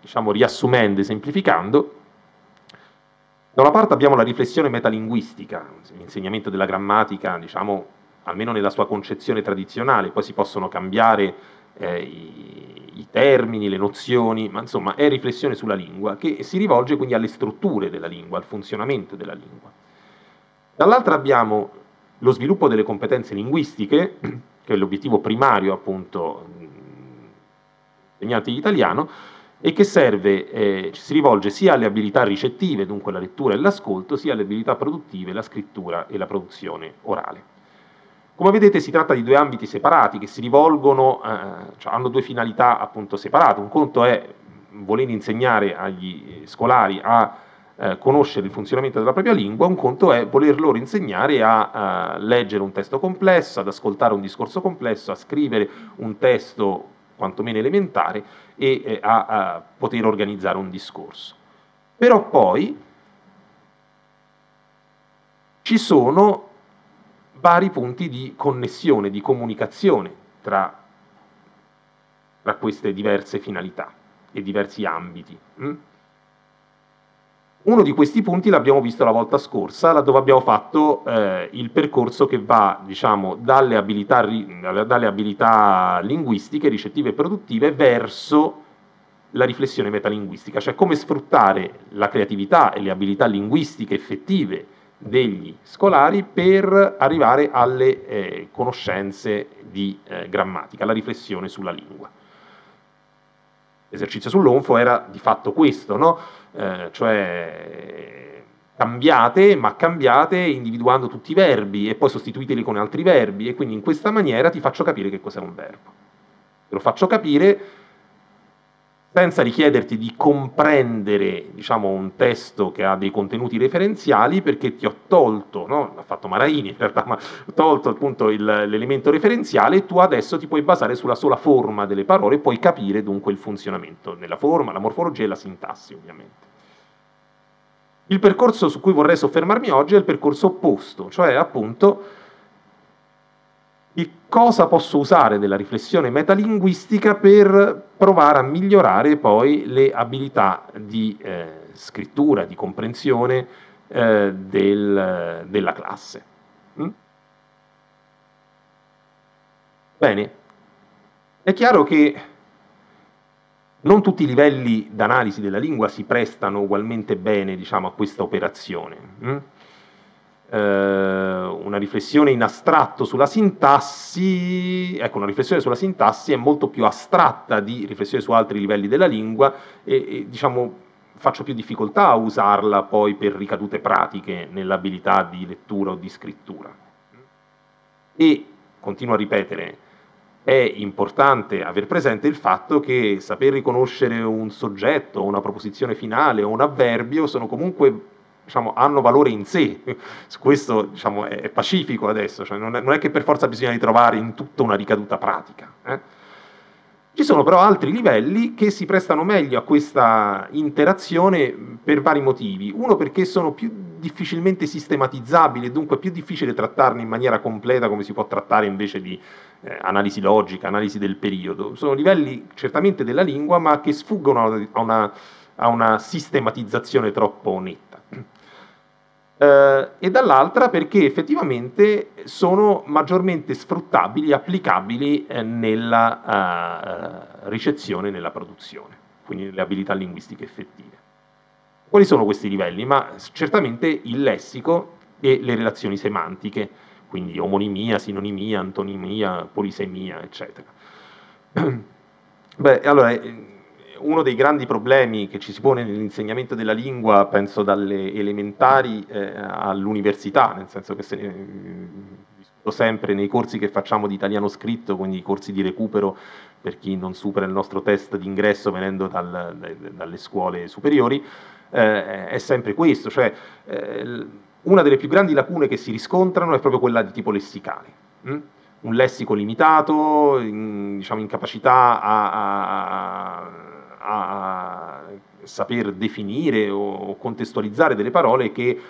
diciamo riassumendo e semplificando, da una parte abbiamo la riflessione metalinguistica, l'insegnamento della grammatica, diciamo, almeno nella sua concezione tradizionale, poi si possono cambiare i termini, le nozioni, ma insomma è riflessione sulla lingua che si rivolge quindi alle strutture della lingua, al funzionamento della lingua. Dall'altra abbiamo lo sviluppo delle competenze linguistiche, che è l'obiettivo primario appunto insegnanti di italiano, e che serve, si rivolge sia alle abilità ricettive, dunque la lettura e l'ascolto, sia alle abilità produttive, la scrittura e la produzione orale. Come vedete si tratta di due ambiti separati che si rivolgono, cioè hanno due finalità appunto separate. Un conto è voler insegnare agli scolari a conoscere il funzionamento della propria lingua, un conto è voler loro insegnare a leggere un testo complesso, ad ascoltare un discorso complesso, a scrivere un testo quantomeno elementare e a poter organizzare un discorso. Però poi ci sono vari punti di connessione, di comunicazione tra queste diverse finalità e diversi ambiti. Uno di questi punti l'abbiamo visto la volta scorsa, laddove abbiamo fatto il percorso che va, diciamo, dalle abilità linguistiche, ricettive e produttive, verso la riflessione metalinguistica, cioè come sfruttare la creatività e le abilità linguistiche effettive degli scolari per arrivare alle conoscenze di grammatica, la riflessione sulla lingua. L'esercizio sull'onfo era di fatto questo, no? Cioè cambiate, ma cambiate individuando tutti i verbi e poi sostituiteli con altri verbi e quindi in questa maniera ti faccio capire che cos'è un verbo. Te lo faccio capire senza richiederti di comprendere, diciamo, un testo che ha dei contenuti referenziali, perché ti ho tolto, no? L'ha fatto Maraini in realtà, ma ho tolto appunto l'elemento referenziale e tu adesso ti puoi basare sulla sola forma delle parole e puoi capire dunque il funzionamento nella forma, la morfologia e la sintassi ovviamente. Il percorso su cui vorrei soffermarmi oggi è il percorso opposto, cioè appunto che cosa posso usare della riflessione metalinguistica per provare a migliorare poi le abilità di scrittura, di comprensione della classe. Bene, è chiaro che Non tutti i livelli d'analisi della lingua si prestano ugualmente bene, diciamo, a questa operazione. Una riflessione in astratto sulla sintassi, ecco, una riflessione sulla sintassi è molto più astratta di riflessione su altri livelli della lingua e diciamo faccio più difficoltà a usarla poi per ricadute pratiche nell'abilità di lettura o di scrittura. E, continuo a ripetere, è importante aver presente il fatto che saper riconoscere un soggetto, una proposizione finale o un avverbio sono comunque, diciamo, hanno valore in sé. Questo, diciamo, è pacifico adesso, cioè non è che per forza bisogna ritrovare in tutto una ricaduta pratica. Ci sono però altri livelli che si prestano meglio a questa interazione per vari motivi. Uno, perché sono più difficilmente sistematizzabili e dunque è più difficile trattarne in maniera completa come si può trattare invece di analisi logica, analisi del periodo. Sono livelli certamente della lingua ma che sfuggono a una sistematizzazione troppo netta. E dall'altra perché effettivamente sono maggiormente sfruttabili, applicabili nella ricezione, nella produzione, quindi nelle abilità linguistiche effettive. Quali sono questi livelli? Ma certamente il lessico e le relazioni semantiche, quindi omonimia, sinonimia, antonimia, polisemia, eccetera. Beh, allora, uno dei grandi problemi che ci si pone nell'insegnamento della lingua, penso dalle elementari all'università, nel senso che discuto sempre nei corsi che facciamo di italiano scritto, quindi i corsi di recupero per chi non supera il nostro test d'ingresso venendo dalle scuole superiori, è sempre questo, cioè una delle più grandi lacune che si riscontrano è proprio quella di tipo lessicale. Un lessico limitato, diciamo, incapacità a saper definire o contestualizzare delle parole che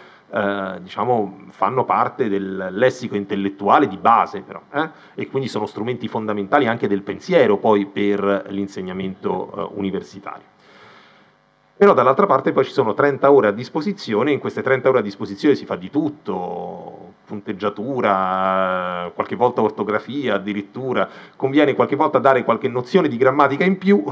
diciamo, fanno parte del lessico intellettuale di base, però, e quindi sono strumenti fondamentali anche del pensiero poi per l'insegnamento universitario. Però dall'altra parte poi ci sono 30 ore a disposizione, in queste 30 ore a disposizione si fa di tutto, punteggiatura, qualche volta ortografia addirittura, conviene qualche volta dare qualche nozione di grammatica in più,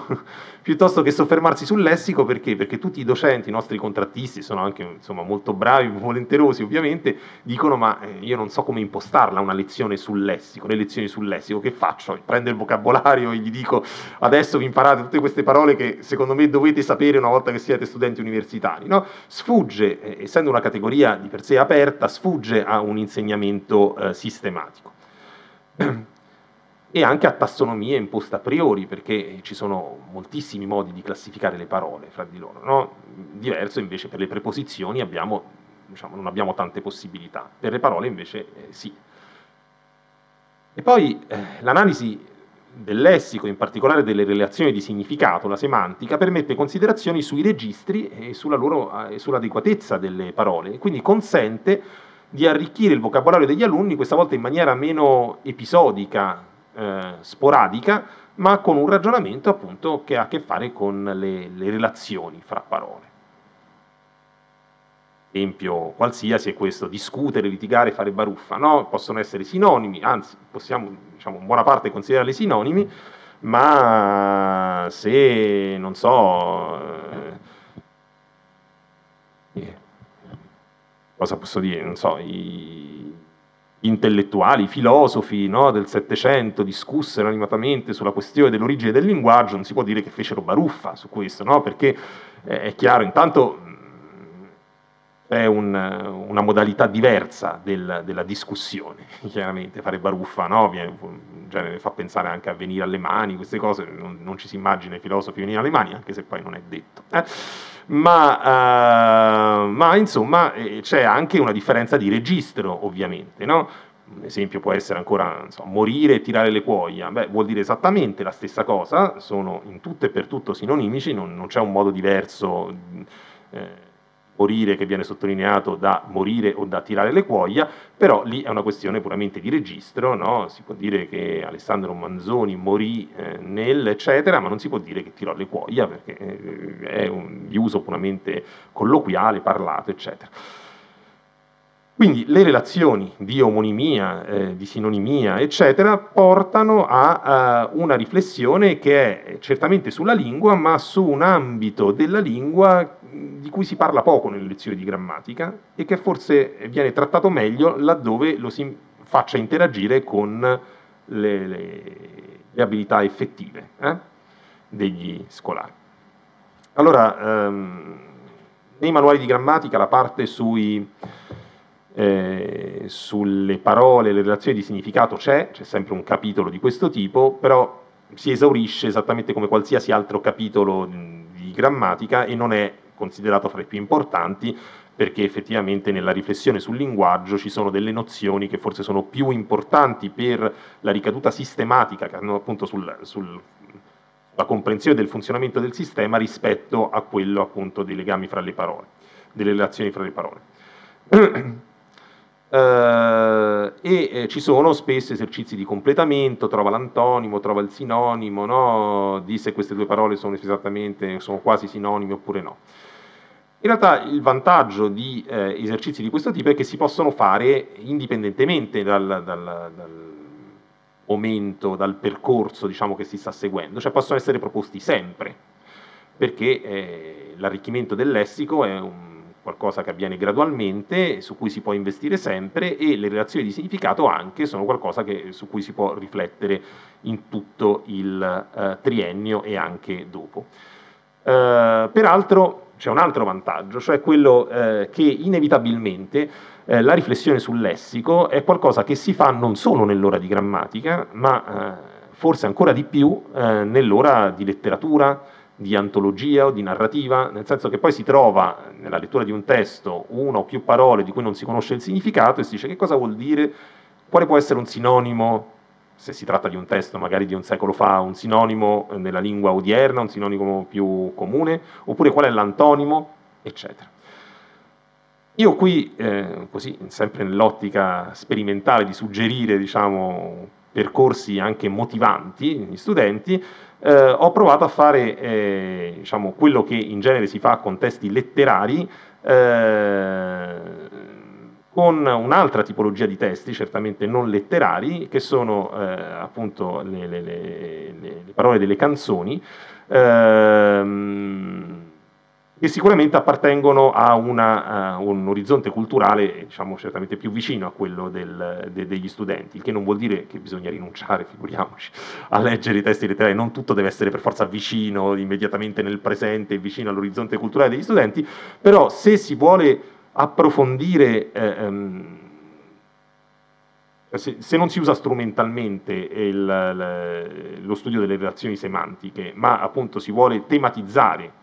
piuttosto che soffermarsi sul lessico, perché? Perché tutti i docenti, i nostri contrattisti, sono anche insomma, molto bravi, volenterosi ovviamente, dicono ma io non so come impostarla una lezione sul lessico, le lezioni sul lessico, che faccio? Prendo il vocabolario e gli dico adesso vi imparate tutte queste parole che secondo me dovete sapere una volta che siete studenti universitari, no? Sfugge, essendo una categoria di per sé aperta, sfugge a un insegnamento sistematico. E anche a tassonomie imposte a priori, perché ci sono moltissimi modi di classificare le parole fra di loro, no? Diverso invece per le preposizioni diciamo, non abbiamo tante possibilità, per le parole invece sì. E poi l'analisi del lessico, in particolare delle relazioni di significato, la semantica, permette considerazioni sui registri e sull'adeguatezza delle parole, e quindi consente di arricchire il vocabolario degli alunni, questa volta in maniera meno episodica, sporadica, ma con un ragionamento appunto che ha a che fare con le relazioni fra parole. Esempio qualsiasi è questo: discutere, litigare, fare baruffa, no? Possono essere sinonimi, anzi possiamo, diciamo, in buona parte considerarli sinonimi, ma se, non so, cosa posso dire, non so, gli intellettuali, i filosofi, no, del Settecento discussero animatamente sulla questione dell'origine del linguaggio, non si può dire che fecero baruffa su questo, no? Perché è chiaro, intanto è una modalità diversa della discussione, chiaramente fare baruffa, no? Fa pensare anche a venire alle mani, queste cose, non ci si immagina i filosofi venire alle mani, anche se poi non è detto. Ma insomma c'è anche una differenza di registro, ovviamente, no? Un esempio può essere ancora, non so, morire e tirare le cuoia. Beh, vuol dire esattamente la stessa cosa, sono in tutto e per tutto sinonimici, non c'è un modo diverso morire che viene sottolineato da morire o da tirare le cuoia, però lì è una questione puramente di registro, no? Si può dire che Alessandro Manzoni morì nel eccetera, ma non si può dire che tirò le cuoia perché è di uso puramente colloquiale, parlato, eccetera. Quindi le relazioni di omonimia, di sinonimia, eccetera, portano a una riflessione che è certamente sulla lingua, ma su un ambito della lingua di cui si parla poco nelle lezioni di grammatica e che forse viene trattato meglio laddove lo si faccia interagire con le abilità effettive degli scolari. Allora, nei manuali di grammatica la parte sulle parole, le relazioni di significato c'è sempre un capitolo di questo tipo, però si esaurisce esattamente come qualsiasi altro capitolo di grammatica e non è considerato fra i più importanti, perché effettivamente nella riflessione sul linguaggio ci sono delle nozioni che forse sono più importanti per la ricaduta sistematica che hanno appunto sulla comprensione del funzionamento del sistema rispetto a quello appunto dei legami fra le parole, delle relazioni fra le parole. Ci sono spesso esercizi di completamento, trova l'antonimo, trova il sinonimo, no? Di se queste due parole sono quasi sinonimi oppure no. In realtà il vantaggio di esercizi di questo tipo è che si possono fare indipendentemente dal momento, dal percorso, diciamo, che si sta seguendo, cioè possono essere proposti sempre, perché l'arricchimento del lessico è qualcosa che avviene gradualmente, su cui si può investire sempre, e le relazioni di significato anche sono qualcosa su cui si può riflettere in tutto il triennio e anche dopo. Peraltro c'è un altro vantaggio, cioè quello che inevitabilmente la riflessione sul lessico è qualcosa che si fa non solo nell'ora di grammatica, ma forse ancora di più nell'ora di letteratura, di antologia o di narrativa, nel senso che poi si trova nella lettura di un testo una o più parole di cui non si conosce il significato e si dice che cosa vuol dire, quale può essere un sinonimo, se si tratta di un testo magari di un secolo fa, un sinonimo nella lingua odierna, un sinonimo più comune, oppure qual è l'antonimo, eccetera. Io qui, così, sempre nell'ottica sperimentale di suggerire, diciamo, percorsi anche motivanti agli studenti, ho provato a fare diciamo, quello che in genere si fa a contesti letterari, con un'altra tipologia di testi, certamente non letterari, che sono appunto le parole delle canzoni, che sicuramente appartengono a un orizzonte culturale, diciamo, certamente più vicino a quello degli studenti, il che non vuol dire che bisogna rinunciare, figuriamoci, a leggere i testi letterari, non tutto deve essere per forza vicino, immediatamente nel presente, vicino all'orizzonte culturale degli studenti, però se si vuole approfondire, se non si usa strumentalmente lo studio delle relazioni semantiche, ma appunto si vuole tematizzare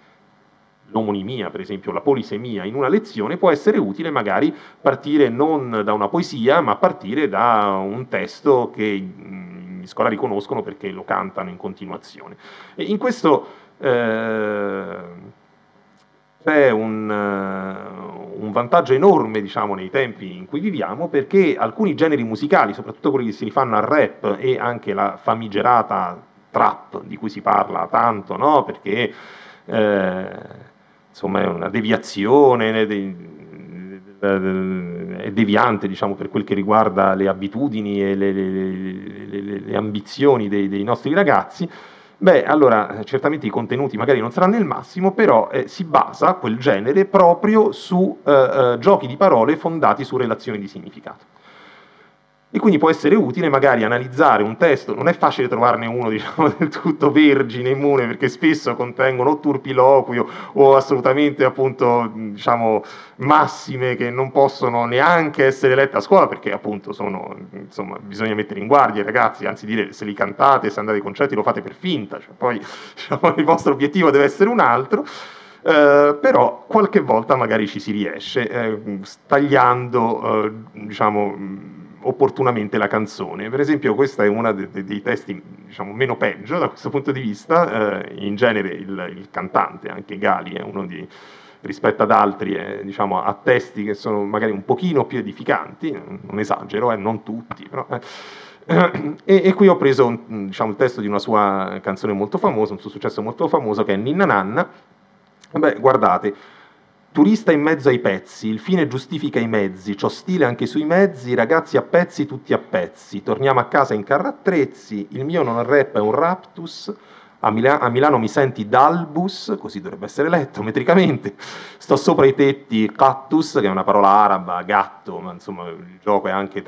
l'omonimia, per esempio la polisemia in una lezione, può essere utile magari partire non da una poesia, ma partire da un testo che gli scolari conoscono perché lo cantano in continuazione. E in questo c'è un vantaggio enorme, diciamo, nei tempi in cui viviamo, perché alcuni generi musicali, soprattutto quelli che si rifanno al rap e anche la famigerata trap, di cui si parla tanto, no? Perché insomma è una deviazione, è deviante, diciamo, per quel che riguarda le abitudini e le ambizioni dei nostri ragazzi. Beh, allora, certamente i contenuti magari non saranno il massimo, però si basa quel genere proprio su giochi di parole fondati su relazioni di significato. E quindi può essere utile magari analizzare un testo, non è facile trovarne uno, diciamo, del tutto vergine, immune, perché spesso contengono o turpiloquio o assolutamente, appunto, diciamo, massime che non possono neanche essere lette a scuola, perché appunto sono, insomma, bisogna mettere in guardia i ragazzi, anzi dire se li cantate, se andate ai concerti lo fate per finta, cioè poi, diciamo, il vostro obiettivo deve essere un altro. Però qualche volta magari ci si riesce, stagliando, diciamo, opportunamente la canzone. Per esempio questo è uno dei testi, diciamo, meno peggio da questo punto di vista. In genere il cantante, anche Gali, è uno rispetto ad altri, diciamo, ha testi che sono magari un pochino più edificanti, non esagero, non tutti, però... E qui ho preso diciamo, il testo di una sua canzone molto famosa, un suo successo molto famoso, che è Ninna Nanna. Beh, guardate, turista in mezzo ai pezzi, il fine giustifica i mezzi, c'ho stile anche sui mezzi, ragazzi a pezzi tutti a pezzi, torniamo a casa in carro attrezzi, il mio non è rap è un raptus, a Milano mi senti dalbus, così dovrebbe essere letto metricamente, sto sopra i tetti cactus, che è una parola araba, gatto, ma insomma il gioco è anche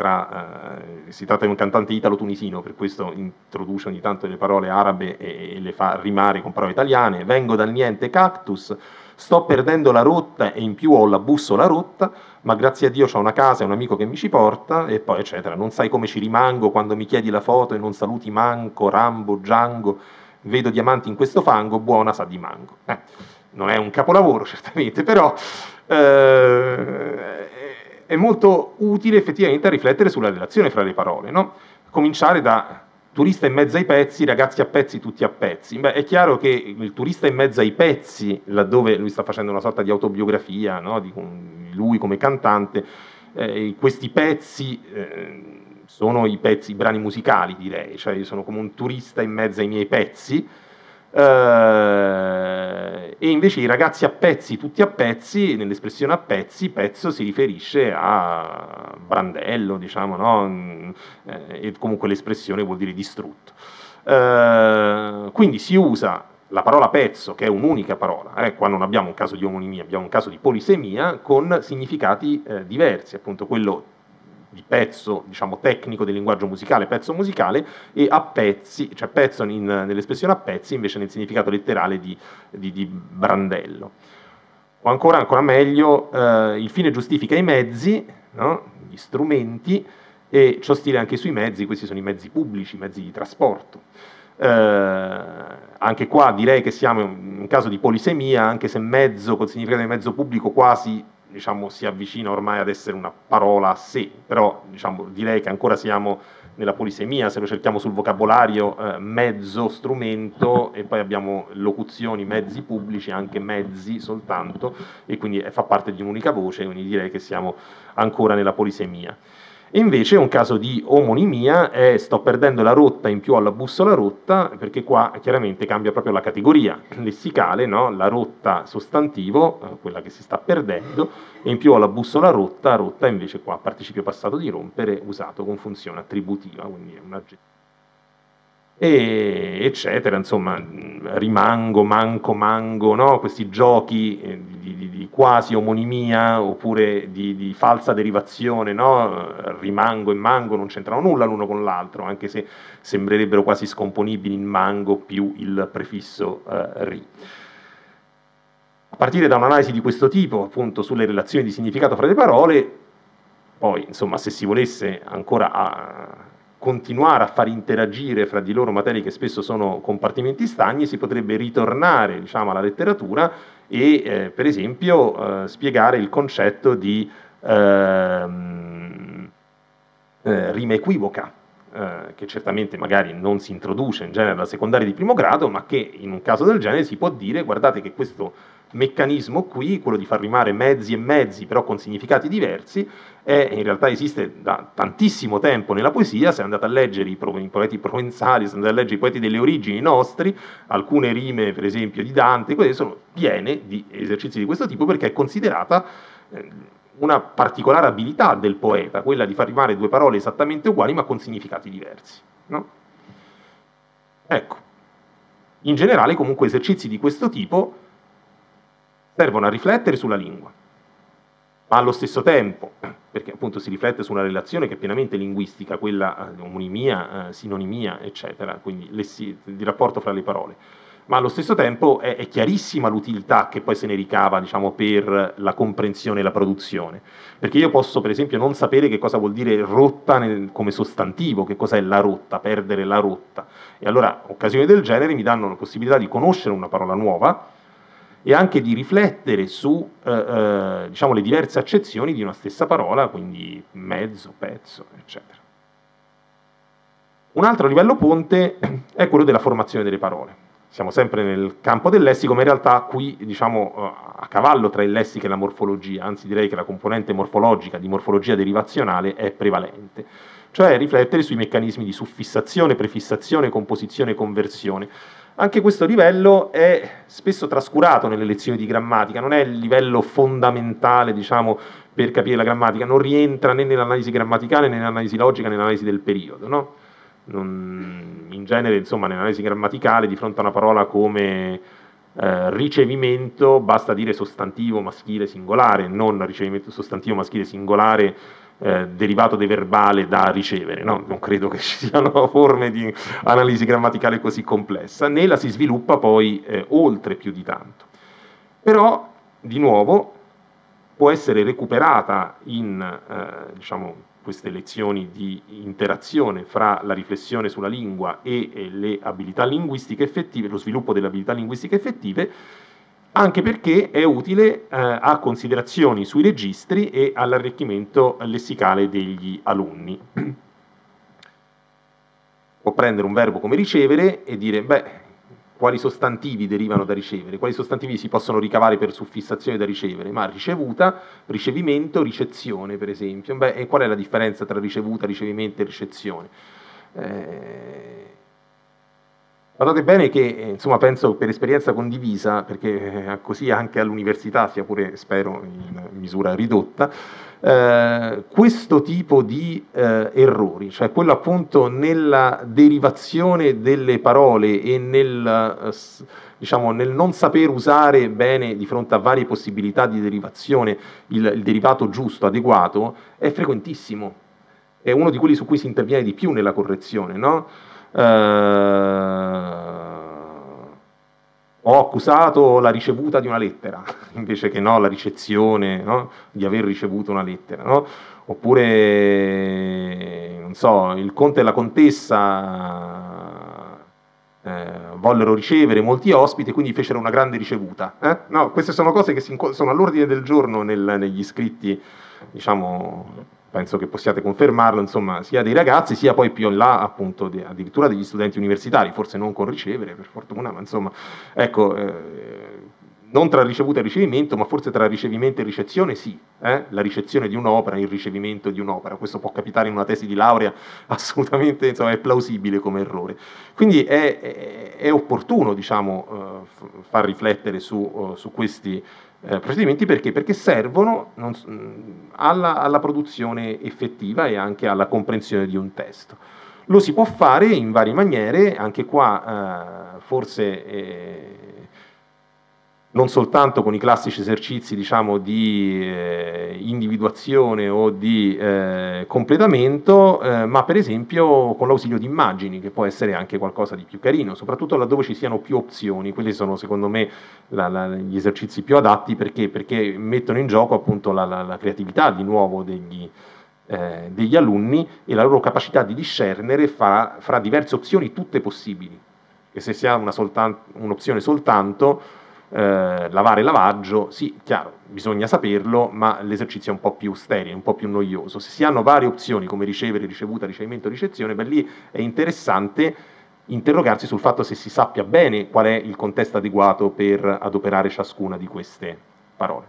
si tratta di un cantante italo-tunisino, per questo introduce ogni tanto le parole arabe e le fa rimare con parole italiane, vengo dal niente cactus, sto perdendo la rotta e in più ho la bussola rotta, ma grazie a Dio c'ho una casa e un amico che mi ci porta, e poi eccetera, non sai come ci rimango quando mi chiedi la foto e non saluti manco, Rambo, Django, vedo diamanti in questo fango, buona sa di mango. Non è un capolavoro certamente, però è molto utile effettivamente a riflettere sulla relazione fra le parole, no? Cominciare da turista in mezzo ai pezzi, ragazzi a pezzi tutti a pezzi. Beh, è chiaro che il turista in mezzo ai pezzi, laddove lui sta facendo una sorta di autobiografia, no? Di lui come cantante, questi pezzi sono i brani musicali, direi, cioè io sono come un turista in mezzo ai miei pezzi, e invece i ragazzi a pezzi, tutti a pezzi, nell'espressione a pezzi, pezzo si riferisce a brandello, diciamo, no? E comunque l'espressione vuol dire distrutto. Quindi si usa la parola pezzo, che è un'unica parola, qua non abbiamo un caso di omonimia, abbiamo un caso di polisemia con significati diversi, appunto quello di pezzo, diciamo, tecnico del linguaggio musicale, pezzo musicale, e a pezzi, cioè pezzo nell'espressione a pezzi, invece nel significato letterale di brandello. O ancora meglio, il fine giustifica i mezzi, no? Gli strumenti, e ciò stile anche sui mezzi, questi sono i mezzi pubblici, i mezzi di trasporto. Anche qua direi che siamo in un caso di polisemia, anche se mezzo col significato di mezzo pubblico quasi, diciamo, si avvicina ormai ad essere una parola a sé, però diciamo, direi che ancora siamo nella polisemia, se lo cerchiamo sul vocabolario, mezzo, strumento, e poi abbiamo locuzioni, mezzi pubblici, anche mezzi soltanto, e quindi fa parte di un'unica voce, quindi direi che siamo ancora nella polisemia. E invece un caso di omonimia è sto perdendo la rotta in più alla bussola rotta, perché qua chiaramente cambia proprio la categoria lessicale, no? La rotta sostantivo, quella che si sta perdendo, e in più alla bussola rotta, rotta invece qua participio passato di rompere, usato con funzione attributiva, quindi è un aggettivo. E eccetera, insomma, rimango, manco, no? Questi giochi di quasi omonimia oppure di falsa derivazione, no? Rimango e mango non c'entrano nulla l'uno con l'altro, anche se sembrerebbero quasi scomponibili in mango più il prefisso ri. A partire da un'analisi di questo tipo, appunto, sulle relazioni di significato fra le parole, poi, insomma, se si volesse ancora continuare a far interagire fra di loro materie che spesso sono compartimenti stagni, si potrebbe ritornare, diciamo, alla letteratura e per esempio spiegare il concetto di rima equivoca, che certamente magari non si introduce in genere alla secondaria di primo grado, ma che in un caso del genere si può dire: guardate che questo meccanismo qui, quello di far rimare mezzi e mezzi però con significati diversi, in realtà esiste da tantissimo tempo nella poesia. Se andate a leggere i poeti provenzali, se andate a leggere i poeti delle origini nostri, alcune rime per esempio di Dante, queste sono piene di esercizi di questo tipo, perché è considerata una particolare abilità del poeta, quella di far rimare due parole esattamente uguali ma con significati diversi, no? Ecco, in generale comunque esercizi di questo tipo servono a riflettere sulla lingua, ma allo stesso tempo, perché appunto si riflette su una relazione che è pienamente linguistica, quella di omonimia, sinonimia, eccetera, quindi il rapporto fra le parole, ma allo stesso tempo è chiarissima l'utilità che poi se ne ricava, diciamo, per la comprensione e la produzione, perché io posso per esempio non sapere che cosa vuol dire rotta come sostantivo, che cos'è la rotta, perdere la rotta, e allora occasioni del genere mi danno la possibilità di conoscere una parola nuova e anche di riflettere su diciamo, le diverse accezioni di una stessa parola, quindi mezzo, pezzo, eccetera. Un altro livello ponte è quello della formazione delle parole. Siamo sempre nel campo del lessico, ma in realtà qui, diciamo, a cavallo tra il lessico e la morfologia, anzi direi che la componente morfologica, di morfologia derivazionale, è prevalente, cioè riflettere sui meccanismi di suffissazione, prefissazione, composizione e conversione. Anche questo livello è spesso trascurato nelle lezioni di grammatica, non è il livello fondamentale, diciamo, per capire la grammatica, non rientra né nell'analisi grammaticale né nell'analisi logica né nell'analisi del periodo, no? In genere, insomma, nell'analisi grammaticale, di fronte a una parola come ricevimento, basta dire sostantivo maschile singolare, non ricevimento sostantivo maschile singolare derivato de verbale da ricevere, no? Non credo che ci siano forme di analisi grammaticale così complessa, né la si sviluppa poi oltre più di tanto. Però, di nuovo, può essere recuperata in diciamo, queste lezioni di interazione fra la riflessione sulla lingua e le abilità linguistiche effettive, lo sviluppo delle abilità linguistiche effettive, anche perché è utile a considerazioni sui registri e all'arricchimento lessicale degli alunni. Può prendere un verbo come ricevere e dire, beh, quali sostantivi derivano da ricevere, quali sostantivi si possono ricavare per suffissazione da ricevere, ma ricevuta, ricevimento, ricezione, per esempio. Beh, e qual è la differenza tra ricevuta, ricevimento e ricezione? Guardate bene che, insomma, penso per esperienza condivisa, perché così anche all'università, sia pure, spero, in misura ridotta, questo tipo di errori, cioè quello appunto nella derivazione delle parole e diciamo, nel non saper usare bene di fronte a varie possibilità di derivazione il derivato giusto, adeguato, è frequentissimo. È uno di quelli su cui si interviene di più nella correzione, no? Ho accusato la ricevuta di una lettera, invece che no, la ricezione, no? Di aver ricevuto una lettera, no? Oppure, non so, il conte e la contessa vollero ricevere molti ospiti e quindi fecero una grande ricevuta. No, queste sono cose che sono all'ordine del giorno negli scritti, diciamo, penso che possiate confermarlo, insomma, sia dei ragazzi, sia poi più in là, appunto, addirittura degli studenti universitari, forse non con ricevere, per fortuna, ma insomma, ecco, non tra ricevuta e ricevimento, ma forse tra ricevimento e ricezione, sì, la ricezione di un'opera, il ricevimento di un'opera, questo può capitare in una tesi di laurea, assolutamente, insomma, è plausibile come errore. Quindi è opportuno, diciamo, far riflettere su questi procedimenti perché servono alla produzione effettiva e anche alla comprensione di un testo. Lo si può fare in varie maniere, anche qua forse non soltanto con i classici esercizi, diciamo, di individuazione o di completamento, ma per esempio con l'ausilio di immagini, che può essere anche qualcosa di più carino, soprattutto laddove ci siano più opzioni. Quelli sono, secondo me, gli esercizi più adatti perché mettono in gioco appunto la creatività di nuovo degli alunni e la loro capacità di discernere fra diverse opzioni tutte possibili. Che se si ha un'opzione soltanto, lavare e lavaggio, sì, chiaro, bisogna saperlo, ma l'esercizio è un po' più sterile, un po' più noioso. Se si hanno varie opzioni come ricevere, ricevuta, ricevimento, ricezione, beh, lì è interessante interrogarsi sul fatto se si sappia bene qual è il contesto adeguato per adoperare ciascuna di queste parole.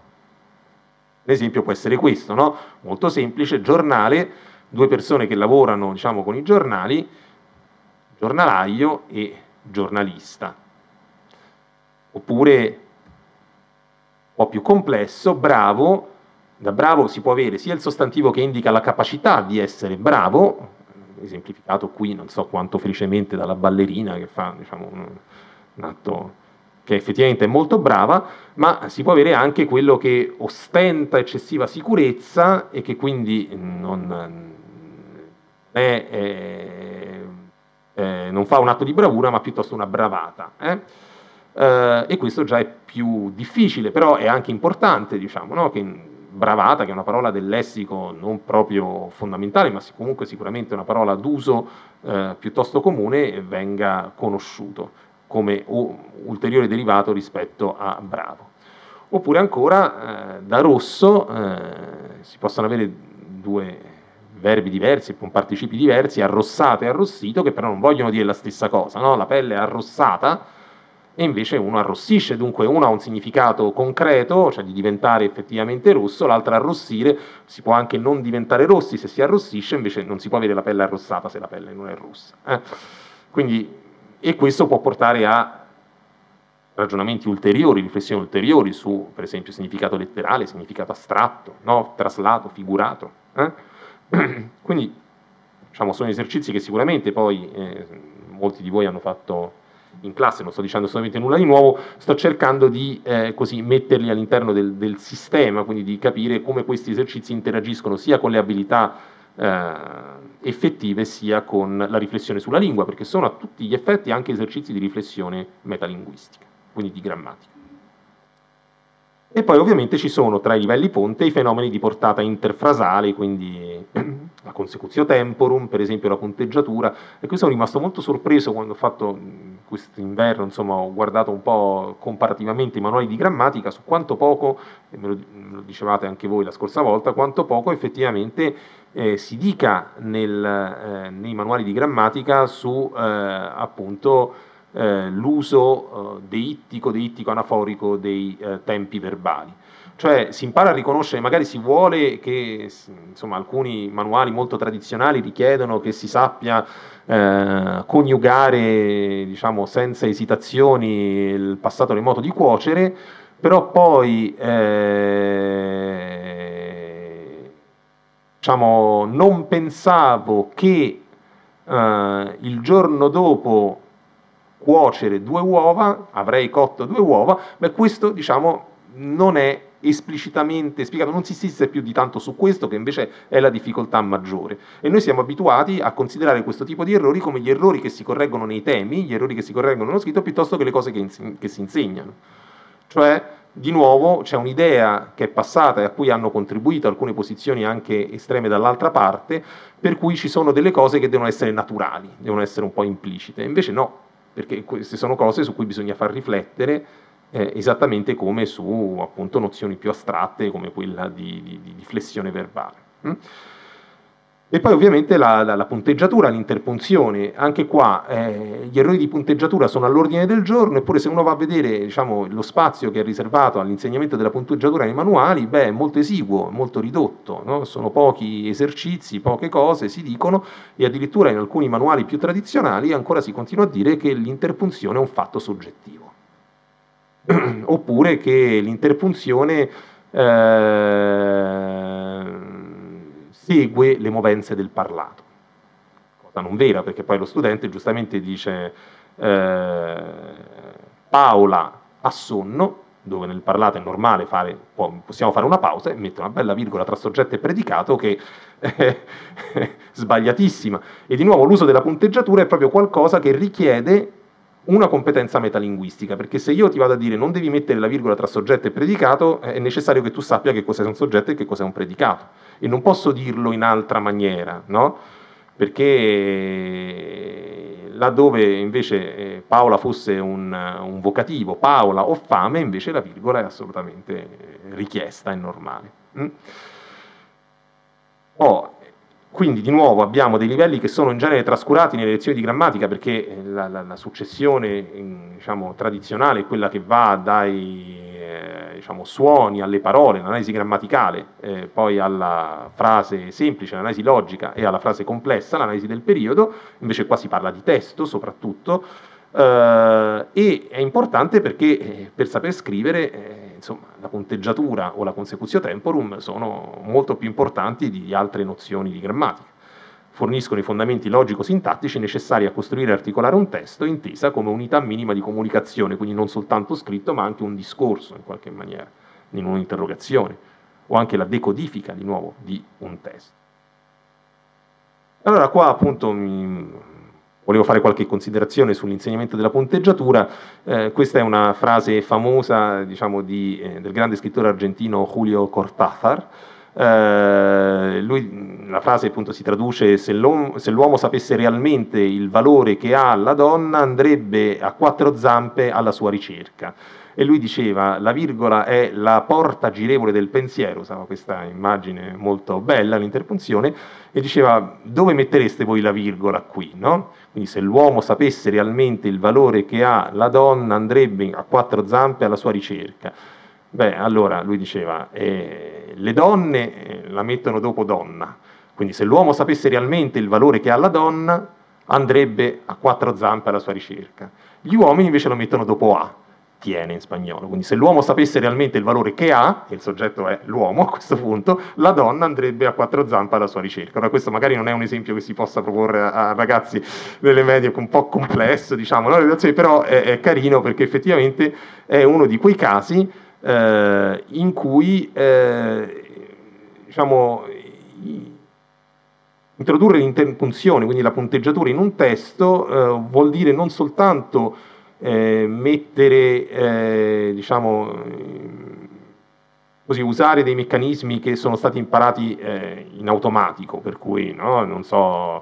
L'esempio può essere questo, no? Molto semplice, giornale, due persone che lavorano, diciamo, con i giornali, giornalaio e giornalista. Oppure, un po' più complesso, bravo. Da bravo si può avere sia il sostantivo che indica la capacità di essere bravo, esemplificato qui non so quanto felicemente dalla ballerina che fa, diciamo, un atto che effettivamente è molto brava, ma si può avere anche quello che ostenta eccessiva sicurezza e che quindi non fa un atto di bravura, ma piuttosto una bravata. E questo già è più difficile, però è anche importante, diciamo, no? Che bravata, che è una parola del lessico non proprio fondamentale, ma comunque sicuramente una parola d'uso piuttosto comune, venga conosciuto come ulteriore derivato rispetto a bravo. Oppure ancora, da rosso, si possono avere due verbi diversi, con participi diversi, arrossato e arrossito, che però non vogliono dire la stessa cosa, no? La pelle è arrossata, e invece uno arrossisce, dunque uno ha un significato concreto, cioè di diventare effettivamente rosso, l'altro arrossire, si può anche non diventare rossi se si arrossisce, invece non si può avere la pelle arrossata se la pelle non è rossa. Quindi E questo può portare a ragionamenti ulteriori, riflessioni ulteriori su, per esempio, significato letterale, significato astratto, no? Traslato, figurato. Quindi, diciamo, sono esercizi che sicuramente poi molti di voi hanno fatto in classe, non sto dicendo assolutamente nulla di nuovo, sto cercando di così metterli all'interno del sistema, quindi di capire come questi esercizi interagiscono sia con le abilità effettive sia con la riflessione sulla lingua, perché sono a tutti gli effetti anche esercizi di riflessione metalinguistica, quindi di grammatica. E poi ovviamente ci sono tra i livelli ponte i fenomeni di portata interfrasale, quindi la consecutio temporum, per esempio la punteggiatura, e qui sono rimasto molto sorpreso quando ho fatto quest'inverno, insomma, ho guardato un po' comparativamente i manuali di grammatica su quanto poco, e me lo dicevate anche voi la scorsa volta, quanto poco effettivamente si dica nei manuali di grammatica su appunto l'uso deittico, deittico-anaforico dei tempi verbali. Cioè si impara a riconoscere, magari si vuole che, insomma, alcuni manuali molto tradizionali richiedono che si sappia coniugare, diciamo, senza esitazioni il passato remoto di cuocere, però poi diciamo, non pensavo che il giorno dopo cuocere 2 uova, avrei cotto 2 uova, beh questo diciamo non è esplicitamente spiegato, non si insiste più di tanto su questo, che invece è la difficoltà maggiore, e noi siamo abituati a considerare questo tipo di errori come gli errori che si correggono nei temi, gli errori che si correggono nello scritto, piuttosto che le cose che si insegnano. Cioè, di nuovo, c'è un'idea che è passata e a cui hanno contribuito alcune posizioni anche estreme dall'altra parte, per cui ci sono delle cose che devono essere naturali, devono essere un po' implicite, invece no, perché queste sono cose su cui bisogna far riflettere esattamente come su appunto nozioni più astratte come quella di flessione verbale. E poi ovviamente la punteggiatura, l'interpunzione, anche qua gli errori di punteggiatura sono all'ordine del giorno, eppure se uno va a vedere, diciamo, lo spazio che è riservato all'insegnamento della punteggiatura nei manuali, beh, è molto esiguo, molto ridotto, no? Sono pochi esercizi, poche cose si dicono, e addirittura in alcuni manuali più tradizionali ancora si continua a dire che l'interpunzione è un fatto soggettivo. Oppure che l'interpunzione segue le movenze del parlato, cosa non vera, perché poi lo studente giustamente dice Paola ha sonno, dove nel parlato è normale possiamo fare una pausa e mettere una bella virgola tra soggetto e predicato che è sbagliatissima. E di nuovo l'uso della punteggiatura è proprio qualcosa che richiede una competenza metalinguistica, perché se io ti vado a dire non devi mettere la virgola tra soggetto e predicato, è necessario che tu sappia che cos'è un soggetto e che cos'è un predicato, e non posso dirlo in altra maniera, no? Perché laddove invece Paola fosse un vocativo, Paola ho fame, invece la virgola è assolutamente richiesta, è normale. Quindi di nuovo abbiamo dei livelli che sono in genere trascurati nelle lezioni di grammatica, perché la successione diciamo, tradizionale è quella che va dai diciamo, suoni alle parole, l'analisi grammaticale, poi alla frase semplice, l'analisi logica, e alla frase complessa, l'analisi del periodo. Invece qua si parla di testo soprattutto, e è importante perché per saper scrivere insomma, la punteggiatura o la consecutio temporum sono molto più importanti di altre nozioni di grammatica. Forniscono i fondamenti logico-sintattici necessari a costruire e articolare un testo, intesa come unità minima di comunicazione, quindi non soltanto scritto ma anche un discorso in qualche maniera, in un'interrogazione, o anche la decodifica di nuovo di un testo. Allora qua appunto volevo fare qualche considerazione sull'insegnamento della punteggiatura. Questa è una frase famosa, diciamo, del grande scrittore argentino Julio Cortázar. La frase appunto si traduce: se l'uomo sapesse realmente il valore che ha la donna, andrebbe a 4 zampe alla sua ricerca. E lui diceva: la virgola è la porta girevole del pensiero, usava questa immagine molto bella, l'interpunzione, e diceva: dove mettereste voi la virgola qui, no? Quindi se l'uomo sapesse realmente il valore che ha la donna, andrebbe a 4 zampe alla sua ricerca. Beh, allora lui diceva, le donne la mettono dopo donna, quindi se l'uomo sapesse realmente il valore che ha la donna, andrebbe a quattro zampe alla sua ricerca. Gli uomini invece lo mettono dopo A, tiene in spagnolo. Quindi se l'uomo sapesse realmente il valore che ha, e il soggetto è l'uomo a questo punto, la donna andrebbe a quattro zampe alla sua ricerca. Ora questo magari non è un esempio che si possa proporre a ragazzi delle medie, un po' complesso, diciamo, no? Però è carino perché effettivamente è uno di quei casi in cui diciamo, introdurre l'interpunzione, quindi la punteggiatura in un testo, vuol dire non soltanto mettere, diciamo, così, usare dei meccanismi che sono stati imparati in automatico, per cui, no, non so,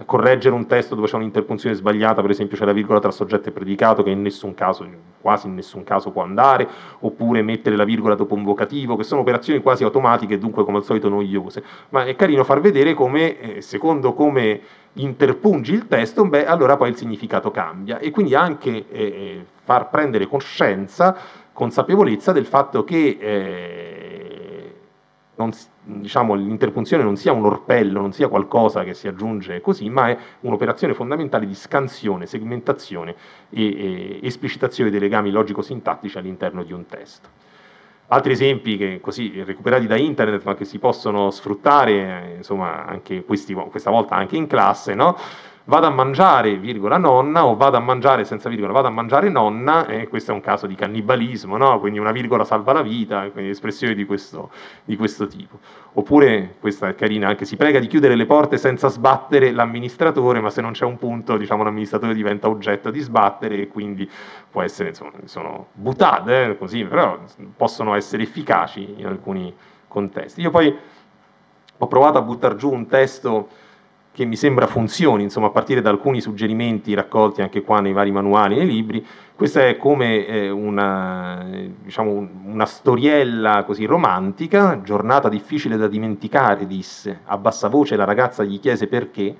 correggere un testo dove c'è un'interpunzione sbagliata, per esempio c'è la virgola tra soggetto e predicato che in nessun caso, quasi in nessun caso può andare, oppure mettere la virgola dopo un vocativo, che sono operazioni quasi automatiche e dunque come al solito noiose, ma è carino far vedere come, secondo come interpungi il testo, beh, allora poi il significato cambia, e quindi anche far prendere coscienza, consapevolezza del fatto che diciamo, l'interpunzione non sia un orpello, non sia qualcosa che si aggiunge così, ma è un'operazione fondamentale di scansione, segmentazione e esplicitazione dei legami logico-sintattici all'interno di un testo. Altri esempi che così recuperati da internet ma che si possono sfruttare, insomma, anche questa volta anche in classe, no? Vado a mangiare, virgola, nonna, o vado a mangiare senza virgola, vado a mangiare nonna, e questo è un caso di cannibalismo, no? Quindi una virgola salva la vita, quindi espressioni di questo tipo. Oppure, questa è carina, anche si prega di chiudere le porte senza sbattere l'amministratore, ma se non c'è un punto, diciamo, l'amministratore diventa oggetto di sbattere e quindi può essere, insomma, sono buttate, così, però possono essere efficaci in alcuni contesti. Io poi ho provato a buttare giù un testo che mi sembra funzioni, insomma, a partire da alcuni suggerimenti raccolti anche qua nei vari manuali, nei libri. Questa è come diciamo, una storiella così romantica. Giornata difficile da dimenticare, disse. A bassa voce la ragazza gli chiese perché.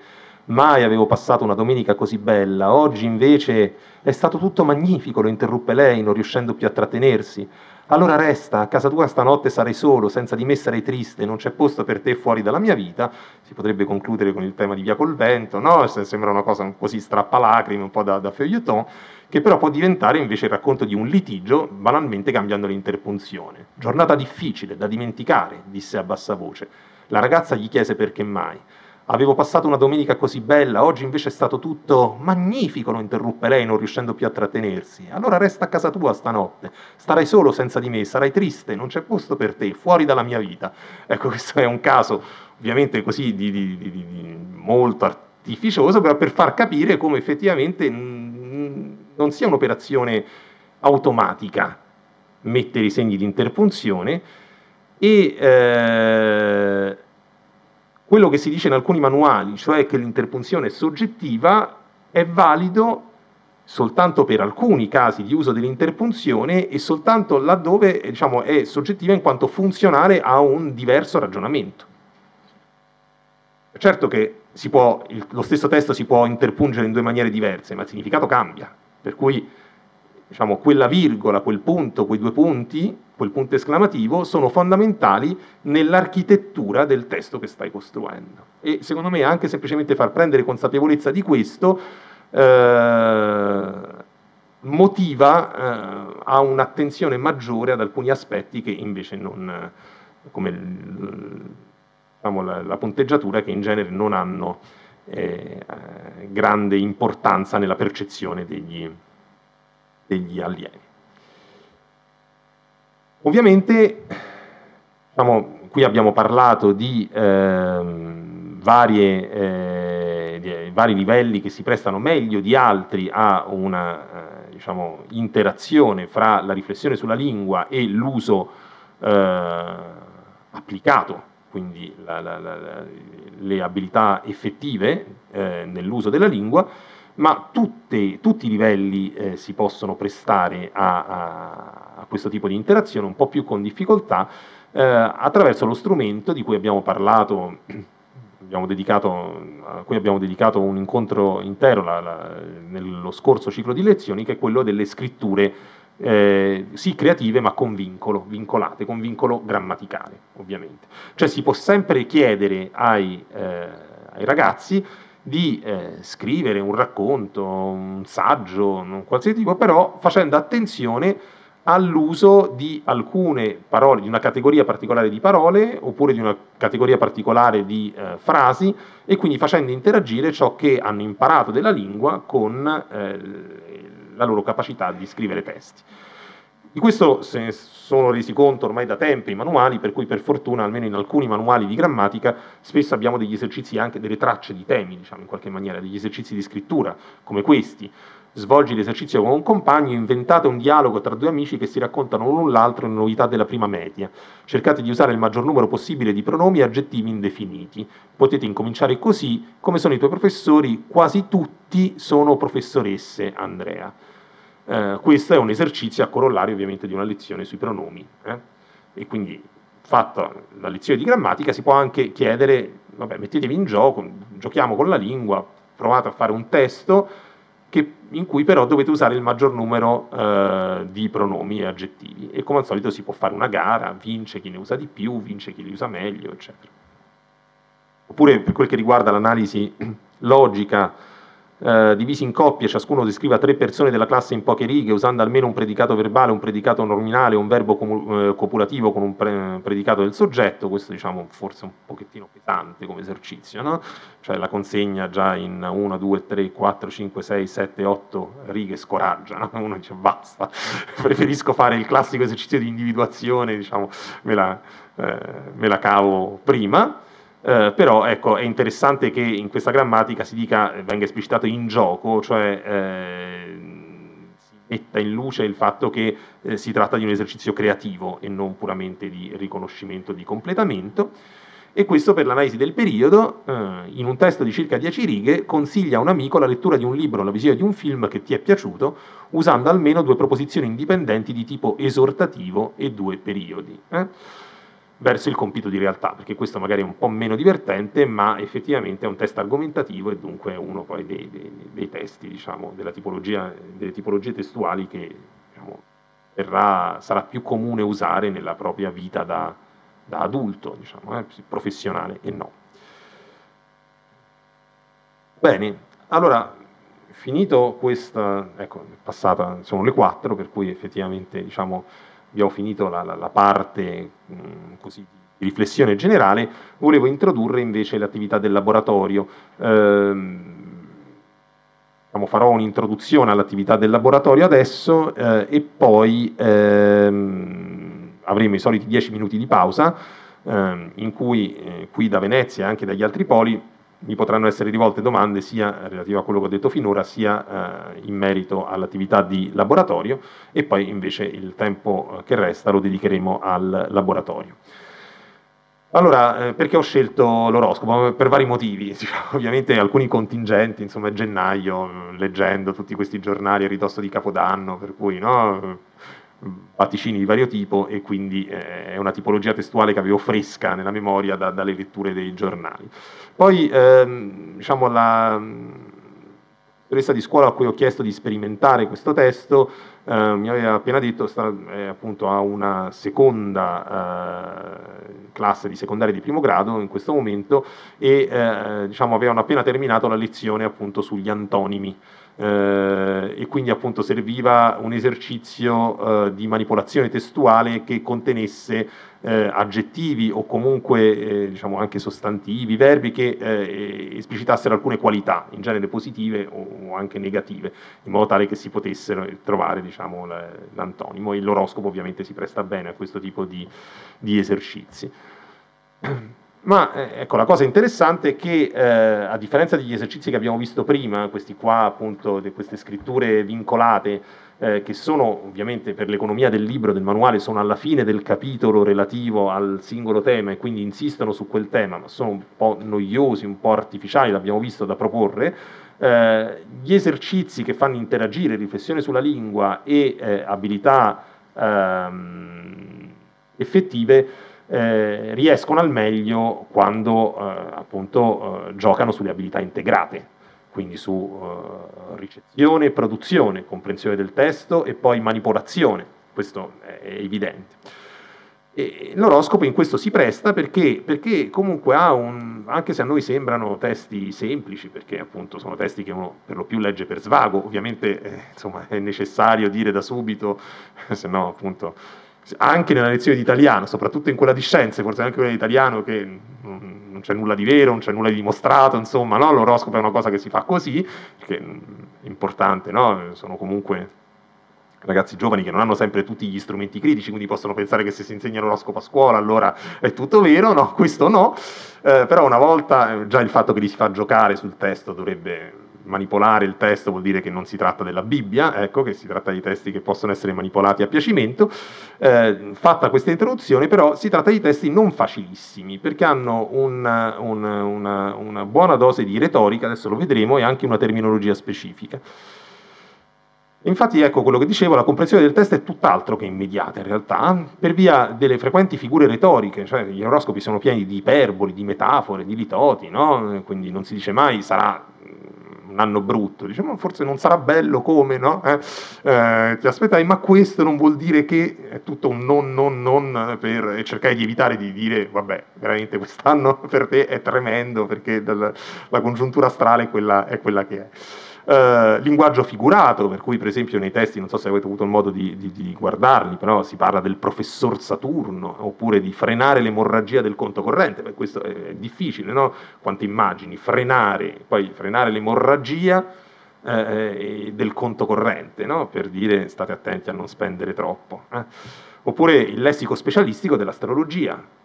Mai avevo passato una domenica così bella, oggi invece è stato tutto magnifico, lo interruppe lei, non riuscendo più a trattenersi. Allora resta, a casa tua stanotte sarai solo, senza di me sarai triste, non c'è posto per te fuori dalla mia vita. Si potrebbe concludere con il tema di Via col vento, no? Sembra una cosa così strappalacrime, un po' da feuilleton, che però può diventare invece il racconto di un litigio, banalmente cambiando l'interpunzione. Giornata difficile, da dimenticare, disse a bassa voce. La ragazza gli chiese perché mai. Avevo passato una domenica così bella, oggi invece è stato tutto magnifico, lo interruppe lei, non riuscendo più a trattenersi. Allora resta a casa tua stanotte, starai solo senza di me, sarai triste, non c'è posto per te, fuori dalla mia vita. Ecco, questo è un caso ovviamente così molto artificioso, però per far capire come effettivamente non sia un'operazione automatica mettere i segni di interpunzione e quello che si dice in alcuni manuali, cioè che l'interpunzione soggettiva, è valido soltanto per alcuni casi di uso dell'interpunzione e soltanto laddove, diciamo, è soggettiva in quanto funzionale a un diverso ragionamento. Certo che lo stesso testo si può interpungere in due maniere diverse, ma il significato cambia, per cui, diciamo, quella virgola, quel punto, quei due punti, quel punto esclamativo, sono fondamentali nell'architettura del testo che stai costruendo. E secondo me anche semplicemente far prendere consapevolezza di questo motiva a un'attenzione maggiore ad alcuni aspetti che invece non, come diciamo, la punteggiatura, che in genere non hanno grande importanza nella percezione degli allievi. Ovviamente, diciamo, qui abbiamo parlato di vari livelli che si prestano meglio di altri a una diciamo, interazione fra la riflessione sulla lingua e l'uso applicato, quindi le abilità effettive nell'uso della lingua, ma tutti i livelli si possono prestare a questo tipo di interazione, un po' più con difficoltà, attraverso lo strumento di cui abbiamo parlato, a cui abbiamo dedicato un incontro intero nello scorso ciclo di lezioni, che è quello delle scritture sì creative ma con vincolo, vincolate, con vincolo grammaticale ovviamente. Cioè si può sempre chiedere ai ragazzi di scrivere un racconto, un saggio, un qualsiasi tipo, però facendo attenzione all'uso di alcune parole, di una categoria particolare di parole, oppure di una categoria particolare di frasi, e quindi facendo interagire ciò che hanno imparato della lingua con la loro capacità di scrivere testi. Di questo se ne sono resi conto ormai da tempo i manuali, per cui per fortuna almeno in alcuni manuali di grammatica spesso abbiamo degli esercizi, anche delle tracce di temi, diciamo in qualche maniera, degli esercizi di scrittura come questi. Svolgi l'esercizio con un compagno, inventate un dialogo tra due amici che si raccontano l'un l'altro le novità della prima media. Cercate di usare il maggior numero possibile di pronomi e aggettivi indefiniti. Potete incominciare così: come sono i tuoi professori? Quasi tutti sono professoresse, Andrea. Questo è un esercizio a corollario ovviamente di una lezione sui pronomi. E quindi, fatta la lezione di grammatica, si può anche chiedere, vabbè, mettetevi in gioco, giochiamo con la lingua, provate a fare un testo in cui però dovete usare il maggior numero di pronomi e aggettivi, e come al solito si può fare una gara, vince chi ne usa di più, vince chi li usa meglio, eccetera. Oppure per quel che riguarda l'analisi logica, divisi in coppie, ciascuno descriva 3 persone della classe in poche righe, usando almeno un predicato verbale, un predicato nominale, un verbo copulativo con un predicato del soggetto. Questo, diciamo, forse un pochettino pesante come esercizio, no? Cioè la consegna già in 1, 2, 3, 4, 5, 6, 7, 8 righe scoraggia, no? Uno dice basta, preferisco fare il classico esercizio di individuazione, diciamo, me la cavo prima. Però ecco, è interessante che in questa grammatica si dica, venga esplicitato in gioco, cioè si metta in luce il fatto che si tratta di un esercizio creativo e non puramente di riconoscimento di completamento. E questo per l'analisi del periodo, in un testo di circa 10 righe, consiglia a un amico la lettura di un libro, la visione di un film che ti è piaciuto, usando almeno 2 proposizioni indipendenti di tipo esortativo e 2 periodi. Verso il compito di realtà, perché questo magari è un po' meno divertente, ma effettivamente è un test argomentativo e dunque è uno poi dei testi, diciamo, delle tipologie testuali che, diciamo, sarà più comune usare nella propria vita da adulto, diciamo, professionale e no. Bene, allora, finito questa, ecco, è passata, sono le 4, per cui effettivamente, diciamo, abbiamo finito la parte così di riflessione generale. Volevo introdurre invece l'attività del laboratorio. Farò un'introduzione all'attività del laboratorio adesso e poi avremo i soliti 10 minuti di pausa in cui qui da Venezia e anche dagli altri poli mi potranno essere rivolte domande sia relative a quello che ho detto finora, sia in merito all'attività di laboratorio, e poi invece il tempo che resta lo dedicheremo al laboratorio. Allora, perché ho scelto l'oroscopo? Per vari motivi, diciamo, ovviamente alcuni contingenti, insomma è gennaio, leggendo tutti questi giornali a ridosso di Capodanno, per cui no, vaticini di vario tipo, e quindi è una tipologia testuale che avevo fresca nella memoria dalle letture dei giornali. Poi, diciamo, la professoressa di scuola a cui ho chiesto di sperimentare questo testo mi aveva appena detto, appunto a una seconda classe di secondaria di primo grado in questo momento, e diciamo avevano appena terminato la lezione appunto sugli antonimi. E quindi appunto serviva un esercizio di manipolazione testuale che contenesse aggettivi o comunque diciamo anche sostantivi, verbi che esplicitassero alcune qualità, in genere positive o anche negative, in modo tale che si potessero trovare, diciamo, l'antonimo, e l'oroscopo ovviamente si presta bene a questo tipo di esercizi. Ma ecco, la cosa interessante è che a differenza degli esercizi che abbiamo visto prima, questi qua appunto, queste scritture vincolate, che sono ovviamente per l'economia del libro, del manuale, sono alla fine del capitolo relativo al singolo tema e quindi insistono su quel tema, ma sono un po' noiosi, un po' artificiali, l'abbiamo visto, da proporre. Gli esercizi che fanno interagire riflessione sulla lingua e abilità effettive riescono al meglio quando appunto giocano sulle abilità integrate, quindi su ricezione e produzione, comprensione del testo e poi manipolazione, questo è evidente. E l'oroscopo in questo si presta perché comunque ha anche se a noi sembrano testi semplici, perché appunto sono testi che uno per lo più legge per svago, ovviamente insomma è necessario dire da subito, se no appunto anche nella lezione di italiano, soprattutto in quella di scienze, forse anche quella di italiano, che non c'è nulla di vero, non c'è nulla di dimostrato, insomma, no? L'oroscopo è una cosa che si fa così, perché è importante, no? Sono comunque ragazzi giovani che non hanno sempre tutti gli strumenti critici, quindi possono pensare che se si insegna l'oroscopo a scuola allora è tutto vero, no, questo no, però una volta già il fatto che li si fa giocare sul testo dovrebbe manipolare il testo, vuol dire che non si tratta della Bibbia, ecco, che si tratta di testi che possono essere manipolati a piacimento. Fatta questa introduzione, però si tratta di testi non facilissimi, perché hanno una buona dose di retorica, adesso lo vedremo, e anche una terminologia specifica. Infatti, ecco quello che dicevo, la comprensione del testo è tutt'altro che immediata in realtà, per via delle frequenti figure retoriche, cioè gli oroscopi sono pieni di iperboli, di metafore, di litoti, no? Quindi non si dice mai sarà un anno brutto, diciamo forse non sarà bello come, no? Ti aspettai, ma questo non vuol dire che è tutto un non per cercare di evitare di dire vabbè, veramente quest'anno per te è tremendo perché la congiuntura astrale è quella che è. Linguaggio figurato, per cui per esempio nei testi, non so se avete avuto il modo di guardarli, però si parla del professor Saturno, oppure di frenare l'emorragia del conto corrente. Beh, questo è difficile, no? Quante immagini, poi frenare l'emorragia del conto corrente, no? Per dire state attenti a non spendere troppo. Oppure il lessico specialistico dell'astrologia,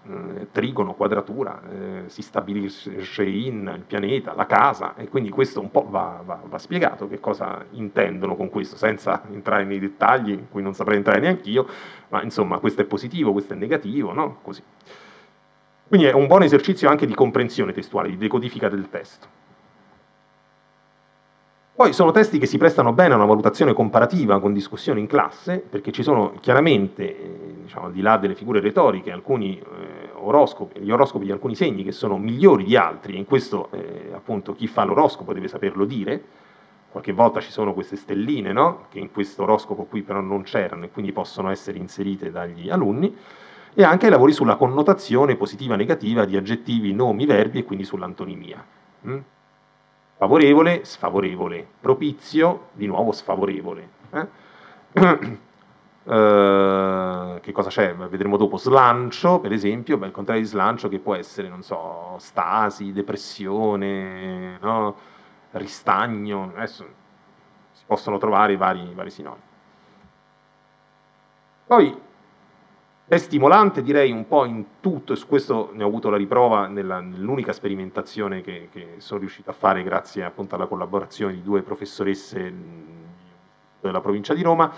trigono, quadratura, si stabilisce in il pianeta, la casa, e quindi questo un po' va spiegato che cosa intendono con questo, senza entrare nei dettagli in cui non saprei entrare neanch'io, ma insomma questo è positivo, questo è negativo, no? Così. Quindi è un buon esercizio anche di comprensione testuale, di decodifica del testo. Poi sono testi che si prestano bene a una valutazione comparativa con discussioni in classe, perché ci sono chiaramente, diciamo, al di là delle figure retoriche, alcuni gli oroscopi di alcuni segni che sono migliori di altri, e in questo appunto chi fa l'oroscopo deve saperlo dire. Qualche volta ci sono queste stelline, no? Che in questo oroscopo qui però non c'erano e quindi possono essere inserite dagli alunni, e anche lavori sulla connotazione positiva e negativa di aggettivi, nomi, verbi e quindi sull'antonimia. Favorevole, sfavorevole, propizio, di nuovo sfavorevole. Che cosa c'è? Vedremo dopo. Slancio, per esempio, il contrario di slancio che può essere, non so, stasi, depressione, no? Ristagno. Adesso si possono trovare vari sinonimi. Poi è stimolante, direi, un po' in tutto, e su questo ne ho avuto la riprova nell'unica sperimentazione che sono riuscito a fare grazie appunto alla collaborazione di due professoresse della provincia di Roma.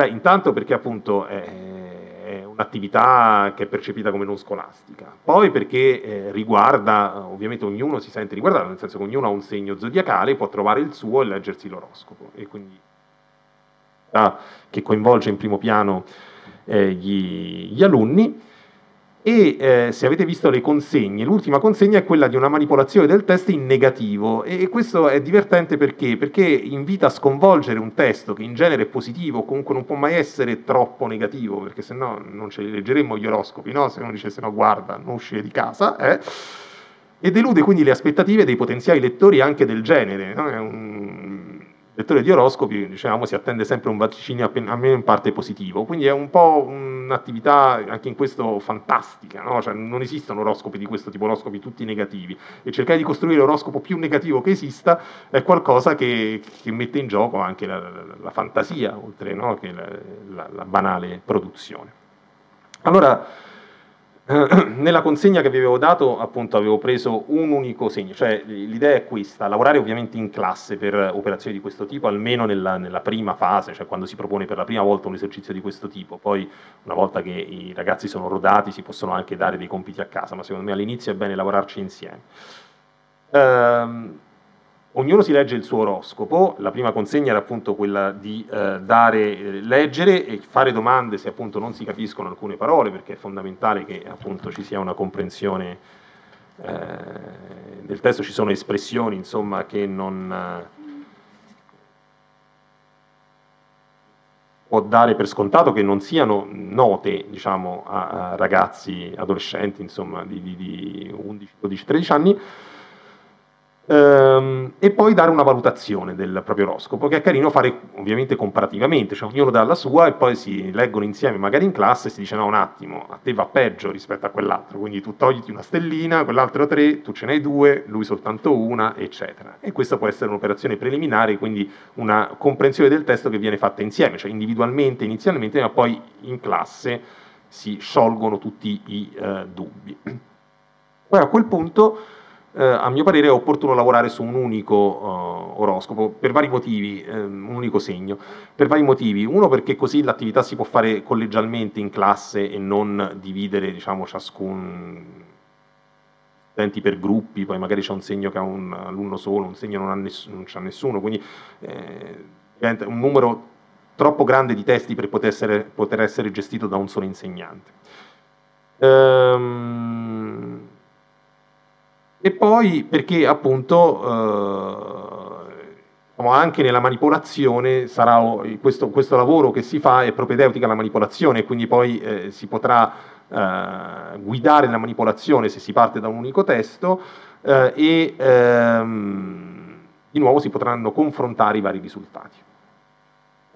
Intanto perché appunto è un'attività che è percepita come non scolastica, poi perché riguarda, ovviamente ognuno si sente riguardato, nel senso che ognuno ha un segno zodiacale, può trovare il suo e leggersi l'oroscopo, e quindi che coinvolge in primo piano gli alunni. E se avete visto le consegne, l'ultima consegna è quella di una manipolazione del testo in negativo, e questo è divertente perché invita a sconvolgere un testo che in genere è positivo, comunque non può mai essere troppo negativo, perché se no non ce li leggeremmo gli oroscopi, no? Se uno dice se no guarda, non uscire di casa, e delude quindi le aspettative dei potenziali lettori anche del genere, no? È un lettore di oroscopi, diciamo, si attende sempre un vaticinio almeno in parte positivo, quindi è un po' un'attività anche in questo fantastica, no? Cioè, non esistono oroscopi di questo tipo, oroscopi tutti negativi, e cercare di costruire l'oroscopo più negativo che esista è qualcosa che mette in gioco anche la fantasia, oltre, no, che la banale produzione. Allora, nella consegna che vi avevo dato, appunto, avevo preso un unico segno, cioè l'idea è questa: lavorare ovviamente in classe per operazioni di questo tipo, almeno nella prima fase, cioè quando si propone per la prima volta un esercizio di questo tipo. Poi, una volta che i ragazzi sono rodati, si possono anche dare dei compiti a casa, ma secondo me all'inizio è bene lavorarci insieme. Ognuno si legge il suo oroscopo, la prima consegna era appunto quella di leggere e fare domande se appunto non si capiscono alcune parole, perché è fondamentale che appunto ci sia una comprensione del testo, ci sono espressioni insomma che non può dare per scontato che non siano note, diciamo, a ragazzi, adolescenti, insomma, di 11, 12, 13 anni, e poi dare una valutazione del proprio oroscopo, che è carino fare ovviamente comparativamente, cioè ognuno dà la sua e poi si leggono insieme magari in classe e si dice no un attimo, a te va peggio rispetto a quell'altro, quindi tu togliti una stellina, quell'altro 3, tu ce n'hai 2, lui soltanto una, eccetera. E questa può essere un'operazione preliminare, quindi una comprensione del testo che viene fatta insieme, cioè individualmente inizialmente, ma poi in classe si sciolgono tutti i dubbi. Poi a quel punto, a mio parere, è opportuno lavorare su un unico oroscopo per vari motivi, un unico segno, per vari motivi. Uno, perché così l'attività si può fare collegialmente in classe e non dividere, diciamo, ciascun studenti per gruppi, poi magari c'è un segno che ha un alunno solo, un segno non c'ha nessuno, quindi diventa un numero troppo grande di testi per poter essere gestito da un solo insegnante. E poi perché appunto anche nella manipolazione sarà questo lavoro che si fa è propedeutico alla manipolazione e quindi poi si potrà guidare la manipolazione se si parte da un unico testo e di nuovo si potranno confrontare i vari risultati.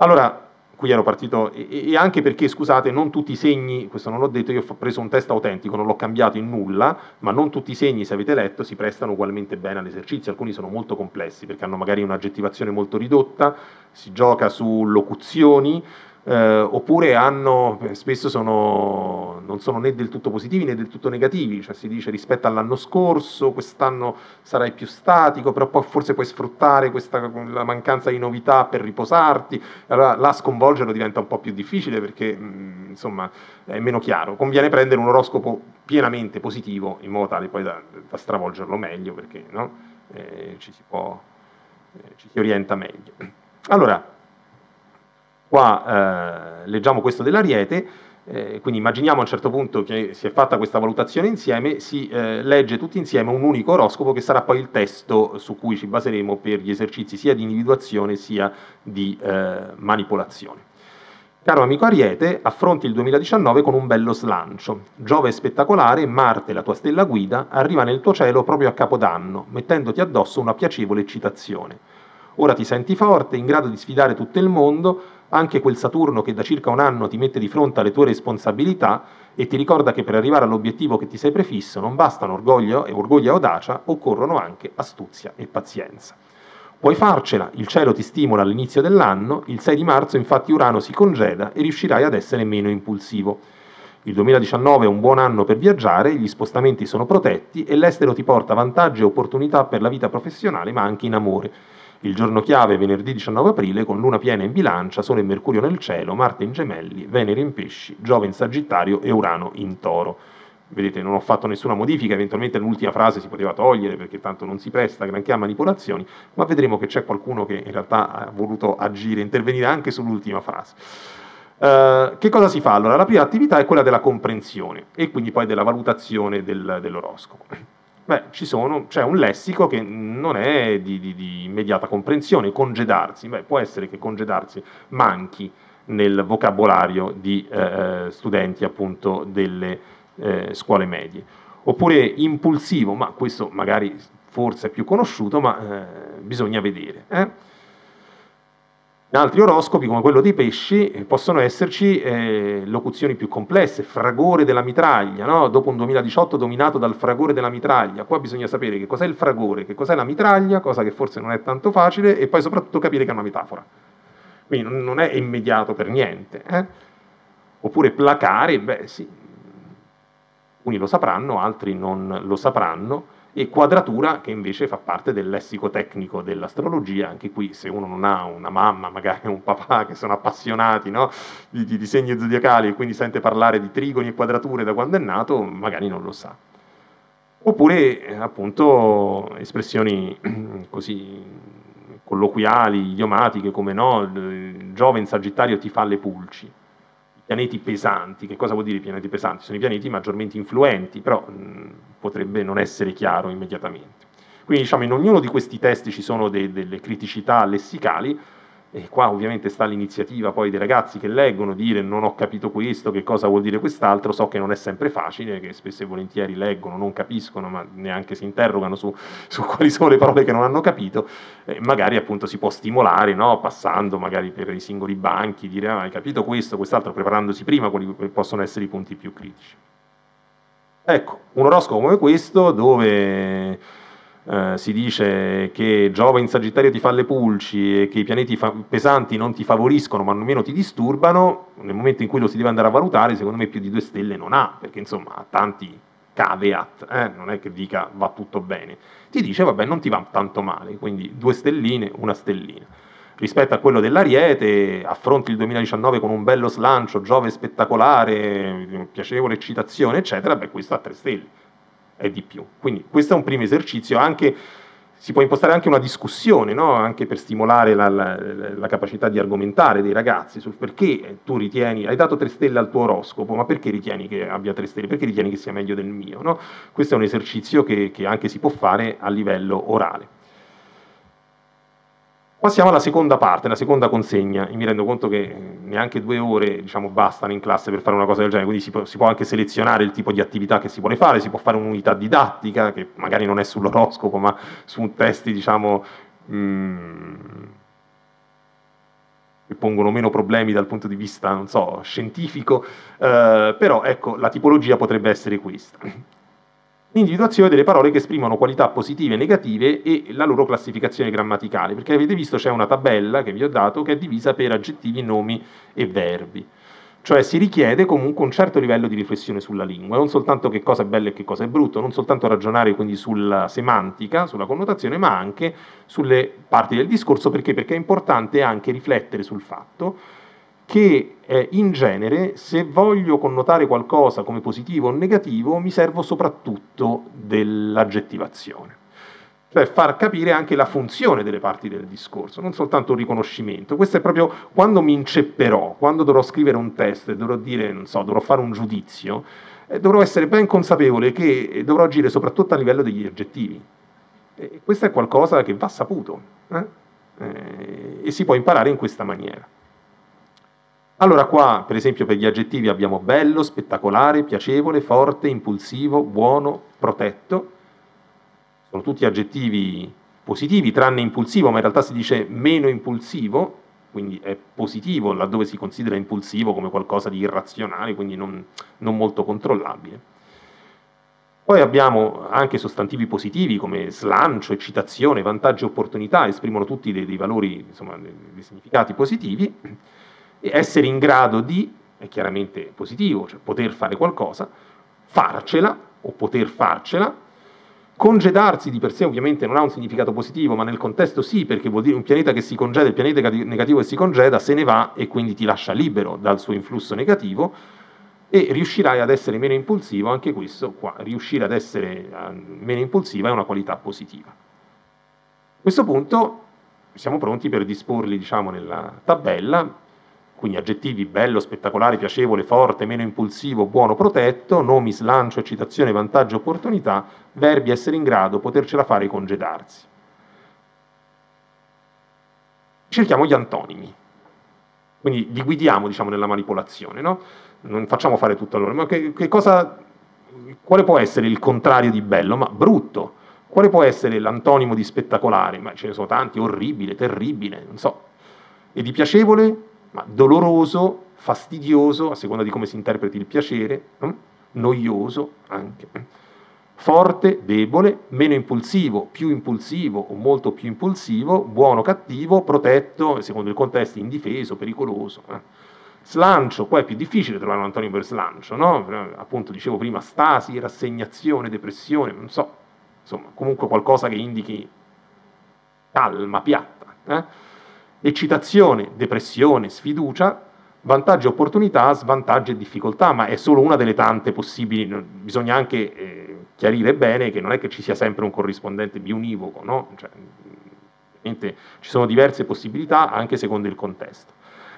Allora, qui ero partito, e anche perché, scusate, non tutti i segni, questo non l'ho detto, io ho preso un testo autentico, non l'ho cambiato in nulla, ma non tutti i segni, se avete letto, si prestano ugualmente bene all'esercizio, alcuni sono molto complessi, perché hanno magari un'aggettivazione molto ridotta, si gioca su locuzioni, oppure spesso non sono né del tutto positivi né del tutto negativi, cioè si dice rispetto all'anno scorso, quest'anno sarai più statico, però poi forse puoi sfruttare la mancanza di novità per riposarti, allora là sconvolgerlo diventa un po' più difficile perché insomma è meno chiaro. Conviene prendere un oroscopo pienamente positivo in modo tale poi da stravolgerlo meglio perché no? Ci si orienta meglio. Allora, qua leggiamo questo dell'Ariete, quindi immaginiamo a un certo punto che si è fatta questa valutazione insieme, si legge tutti insieme un unico oroscopo che sarà poi il testo su cui ci baseremo per gli esercizi sia di individuazione sia di manipolazione. Caro amico Ariete, affronti il 2019 con un bello slancio. Giove è spettacolare, Marte, la tua stella guida, arriva nel tuo cielo proprio a Capodanno, mettendoti addosso una piacevole eccitazione. Ora ti senti forte, in grado di sfidare tutto il mondo, anche quel Saturno che da circa un anno ti mette di fronte alle tue responsabilità e ti ricorda che per arrivare all'obiettivo che ti sei prefisso non bastano orgoglio e audacia, occorrono anche astuzia e pazienza. Puoi farcela, il cielo ti stimola all'inizio dell'anno, il 6 di marzo infatti Urano si congeda e riuscirai ad essere meno impulsivo. Il 2019 è un buon anno per viaggiare, gli spostamenti sono protetti e l'estero ti porta vantaggi e opportunità per la vita professionale ma anche in amore. Il giorno chiave è venerdì 19 aprile con luna piena in bilancia, Sole e Mercurio nel cielo, Marte in gemelli, Venere in pesci, Giove in sagittario e Urano in toro. Vedete, non ho fatto nessuna modifica, eventualmente l'ultima frase si poteva togliere perché tanto non si presta granché a manipolazioni, ma vedremo che c'è qualcuno che in realtà ha voluto agire, intervenire anche sull'ultima frase. Che cosa si fa? Allora, la prima attività è quella della comprensione e quindi poi della valutazione dell'oroscopo. Beh, c'è un lessico che non è di immediata comprensione, congedarsi. Beh, può essere che congedarsi manchi nel vocabolario di studenti appunto delle scuole medie. Oppure impulsivo, ma questo magari forse è più conosciuto, ma bisogna vedere. In altri oroscopi, come quello dei pesci, possono esserci locuzioni più complesse, fragore della mitraglia, no? Dopo un 2018 dominato dal fragore della mitraglia. Qua bisogna sapere che cos'è il fragore, che cos'è la mitraglia, cosa che forse non è tanto facile, e poi soprattutto capire che è una metafora. Quindi non è immediato per niente. Oppure placare, beh sì, alcuni lo sapranno, altri non lo sapranno, e quadratura che invece fa parte del lessico tecnico dell'astrologia. Anche qui se uno non ha una mamma, magari un papà che sono appassionati, no, di segni zodiacali e quindi sente parlare di trigoni e quadrature da quando è nato, magari non lo sa. Oppure appunto espressioni così colloquiali, idiomatiche come no, Giove in Sagittario ti fa le pulci. Pianeti pesanti, che cosa vuol dire pianeti pesanti? Sono i pianeti maggiormente influenti, però potrebbe non essere chiaro immediatamente. Quindi diciamo in ognuno di questi testi ci sono delle criticità lessicali E qua ovviamente sta l'iniziativa poi dei ragazzi che leggono, dire non ho capito questo, che cosa vuol dire quest'altro, so che non è sempre facile, che spesso e volentieri leggono, non capiscono, ma neanche si interrogano su quali sono le parole che non hanno capito, magari appunto si può stimolare, no? Passando magari per i singoli banchi, dire hai capito questo, quest'altro, preparandosi prima quali possono essere i punti più critici. Ecco, un oroscopo come questo dove si dice che Giove in Sagittario ti fa le pulci e che i pianeti pesanti non ti favoriscono ma nemmeno ti disturbano, nel momento in cui lo si deve andare a valutare, secondo me più di 2 stelle non ha, perché insomma ha tanti caveat, non è che dica va tutto bene, ti dice vabbè non ti va tanto male, quindi 2 stelline, 1 stellina. Rispetto a quello dell'Ariete, affronti il 2019 con un bello slancio, Giove spettacolare, piacevole eccitazione, eccetera, beh, questo ha 3 stelle, è di più. Quindi questo è un primo esercizio, anche, si può impostare anche una discussione, no? Anche per stimolare la capacità di argomentare dei ragazzi sul perché tu ritieni, hai dato 3 stelle al tuo oroscopo, ma perché ritieni che abbia 3 stelle? Perché ritieni che sia meglio del mio? No? Questo è un esercizio che anche si può fare a livello orale. Passiamo alla seconda parte, la seconda consegna. Mi rendo conto che neanche 2 ore diciamo, bastano in classe per fare una cosa del genere, quindi si può anche selezionare il tipo di attività che si vuole fare, si può fare un'unità didattica che magari non è sull'oroscopo ma su un test diciamo, che pongono meno problemi dal punto di vista, non so, scientifico, però ecco, la tipologia potrebbe essere questa. L'individuazione delle parole che esprimono qualità positive e negative e la loro classificazione grammaticale, perché avete visto c'è una tabella che vi ho dato che è divisa per aggettivi, nomi e verbi. Cioè si richiede comunque un certo livello di riflessione sulla lingua, non soltanto che cosa è bello e che cosa è brutto, non soltanto ragionare quindi sulla semantica, sulla connotazione, ma anche sulle parti del discorso, perché? Perché è importante anche riflettere sul fatto che in genere se voglio connotare qualcosa come positivo o negativo mi servo soprattutto dell'aggettivazione, cioè far capire anche la funzione delle parti del discorso, non soltanto un riconoscimento. Questo è proprio quando mi incepperò, quando dovrò scrivere un testo e dovrò dire, non so, dovrò fare un giudizio, dovrò essere ben consapevole che dovrò agire soprattutto a livello degli aggettivi. Questo è qualcosa che va saputo e si può imparare in questa maniera. Allora qua, per esempio, per gli aggettivi abbiamo bello, spettacolare, piacevole, forte, impulsivo, buono, protetto. Sono tutti aggettivi positivi, tranne impulsivo, ma in realtà si dice meno impulsivo, quindi è positivo laddove si considera impulsivo come qualcosa di irrazionale, quindi non molto controllabile. Poi abbiamo anche sostantivi positivi come slancio, eccitazione, vantaggio e opportunità, esprimono tutti dei valori, insomma, dei significati positivi. E essere in grado di, è chiaramente positivo, cioè poter fare qualcosa, farcela o poter farcela, congedarsi di per sé ovviamente non ha un significato positivo, ma nel contesto sì, perché vuol dire un pianeta che si congeda, il pianeta negativo che si congeda se ne va e quindi ti lascia libero dal suo influsso negativo e riuscirai ad essere meno impulsivo, anche questo qua, riuscire ad essere meno impulsiva è una qualità positiva. A questo punto siamo pronti per disporli, diciamo, nella tabella. Quindi aggettivi bello, spettacolare, piacevole, forte, meno impulsivo, buono, protetto, nomi, slancio, eccitazione, vantaggio, opportunità, verbi essere in grado, potercela fare, congedarsi. Cerchiamo gli antonimi, quindi li guidiamo diciamo, nella manipolazione, no? Non facciamo fare tutto a loro, ma quale può essere il contrario di bello? Ma brutto. Quale può essere l'antonimo di spettacolare? Ma ce ne sono tanti, orribile, terribile, non so. E di piacevole? Ma doloroso, fastidioso, a seconda di come si interpreti il piacere, noioso anche, forte, debole, meno impulsivo o molto più impulsivo, buono, cattivo, protetto, secondo il contesto indifeso, pericoloso. Slancio, qua è più difficile trovare un antonimo per slancio, no? Appunto dicevo prima, stasi, rassegnazione, depressione, non so, insomma, comunque qualcosa che indichi calma, piatta, eccitazione, depressione, sfiducia, vantaggio e opportunità, svantaggio e difficoltà, ma è solo una delle tante possibili, bisogna anche chiarire bene che non è che ci sia sempre un corrispondente biunivoco, no? Cioè, ci sono diverse possibilità anche secondo il contesto.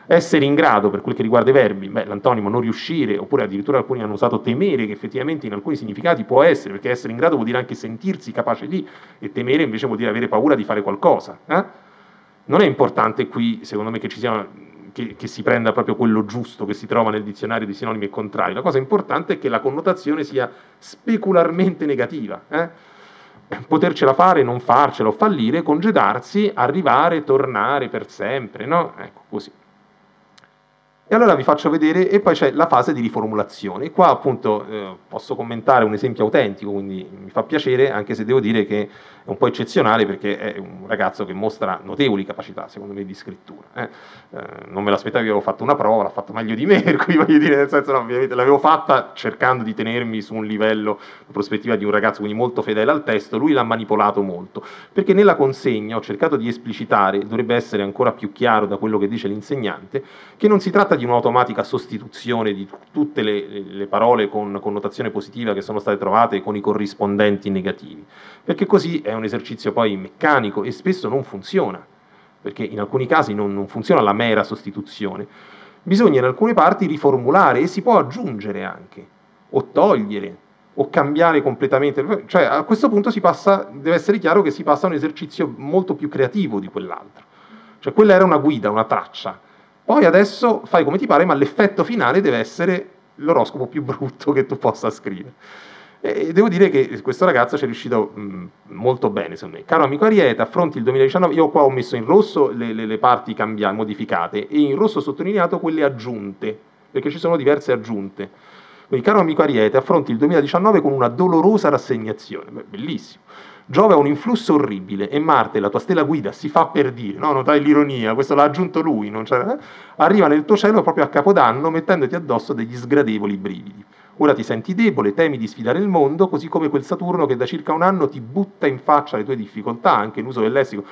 Essere in grado, per quel che riguarda i verbi, l'antonimo non riuscire, oppure addirittura alcuni hanno usato temere, che effettivamente in alcuni significati può essere, perché essere in grado vuol dire anche sentirsi capace di, e temere invece vuol dire avere paura di fare qualcosa. Non è importante qui, secondo me, che ci sia che si prenda proprio quello giusto che si trova nel dizionario di sinonimi e contrari. La cosa importante è che la connotazione sia specularmente negativa. Potercela fare, non farcela o fallire, congedarsi, arrivare, tornare per sempre, no? Ecco, così. E allora vi faccio vedere, e poi c'è la fase di riformulazione. Qua appunto posso commentare un esempio autentico, quindi mi fa piacere, anche se devo dire che è un po' eccezionale perché è un ragazzo che mostra notevoli capacità, secondo me, di scrittura. Non me l'aspettavo, io avevo fatto una prova, l'ha fatta meglio di me, per cui voglio dire, nel senso, no, ovviamente l'avevo fatta cercando di tenermi su un livello, la prospettiva di un ragazzo quindi molto fedele al testo, lui l'ha manipolato molto, perché nella consegna ho cercato di esplicitare, dovrebbe essere ancora più chiaro da quello che dice l'insegnante, che non si tratta di un'automatica sostituzione di tutte le parole con connotazione positiva che sono state trovate con i corrispondenti negativi, perché così è un esercizio poi meccanico e spesso non funziona, perché in alcuni casi non funziona la mera sostituzione. Bisogna in alcune parti riformulare e si può aggiungere anche, o togliere, o cambiare completamente. Cioè a questo punto deve essere chiaro che si passa a un esercizio molto più creativo di quell'altro. Cioè quella era una guida, una traccia. Poi adesso fai come ti pare, ma l'effetto finale deve essere l'oroscopo più brutto che tu possa scrivere. E devo dire che questo ragazzo ci è riuscito molto bene, secondo me. Caro amico Ariete, affronti il 2019, io qua ho messo in rosso le parti modificate e in rosso ho sottolineato quelle aggiunte, perché ci sono diverse aggiunte. Quindi, caro amico Ariete, affronti il 2019 con una dolorosa rassegnazione. Beh, bellissimo. Giove ha un influsso orribile e Marte, la tua stella guida, si fa per dire, no? Notai l'ironia, questo l'ha aggiunto lui, non c'era, arriva nel tuo cielo proprio a Capodanno mettendoti addosso degli sgradevoli brividi. Ora ti senti debole, temi di sfidare il mondo, così come quel Saturno che da circa un anno ti butta in faccia le tue difficoltà, anche l'uso del lessico.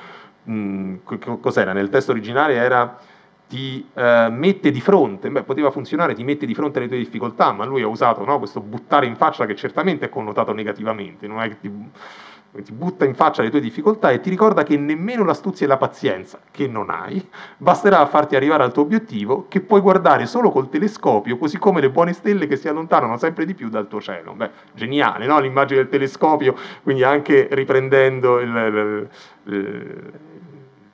Cos'era? Nel testo originale era ti mette di fronte, beh, poteva funzionare, ti mette di fronte alle tue difficoltà, ma lui ha usato, no, questo buttare in faccia che certamente è connotato negativamente, non è che ti butta in faccia le tue difficoltà e ti ricorda che nemmeno l'astuzia e la pazienza, che non hai, basterà a farti arrivare al tuo obiettivo, che puoi guardare solo col telescopio, così come le buone stelle che si allontanano sempre di più dal tuo cielo. Beh, geniale, no? L'immagine del telescopio, quindi anche riprendendo il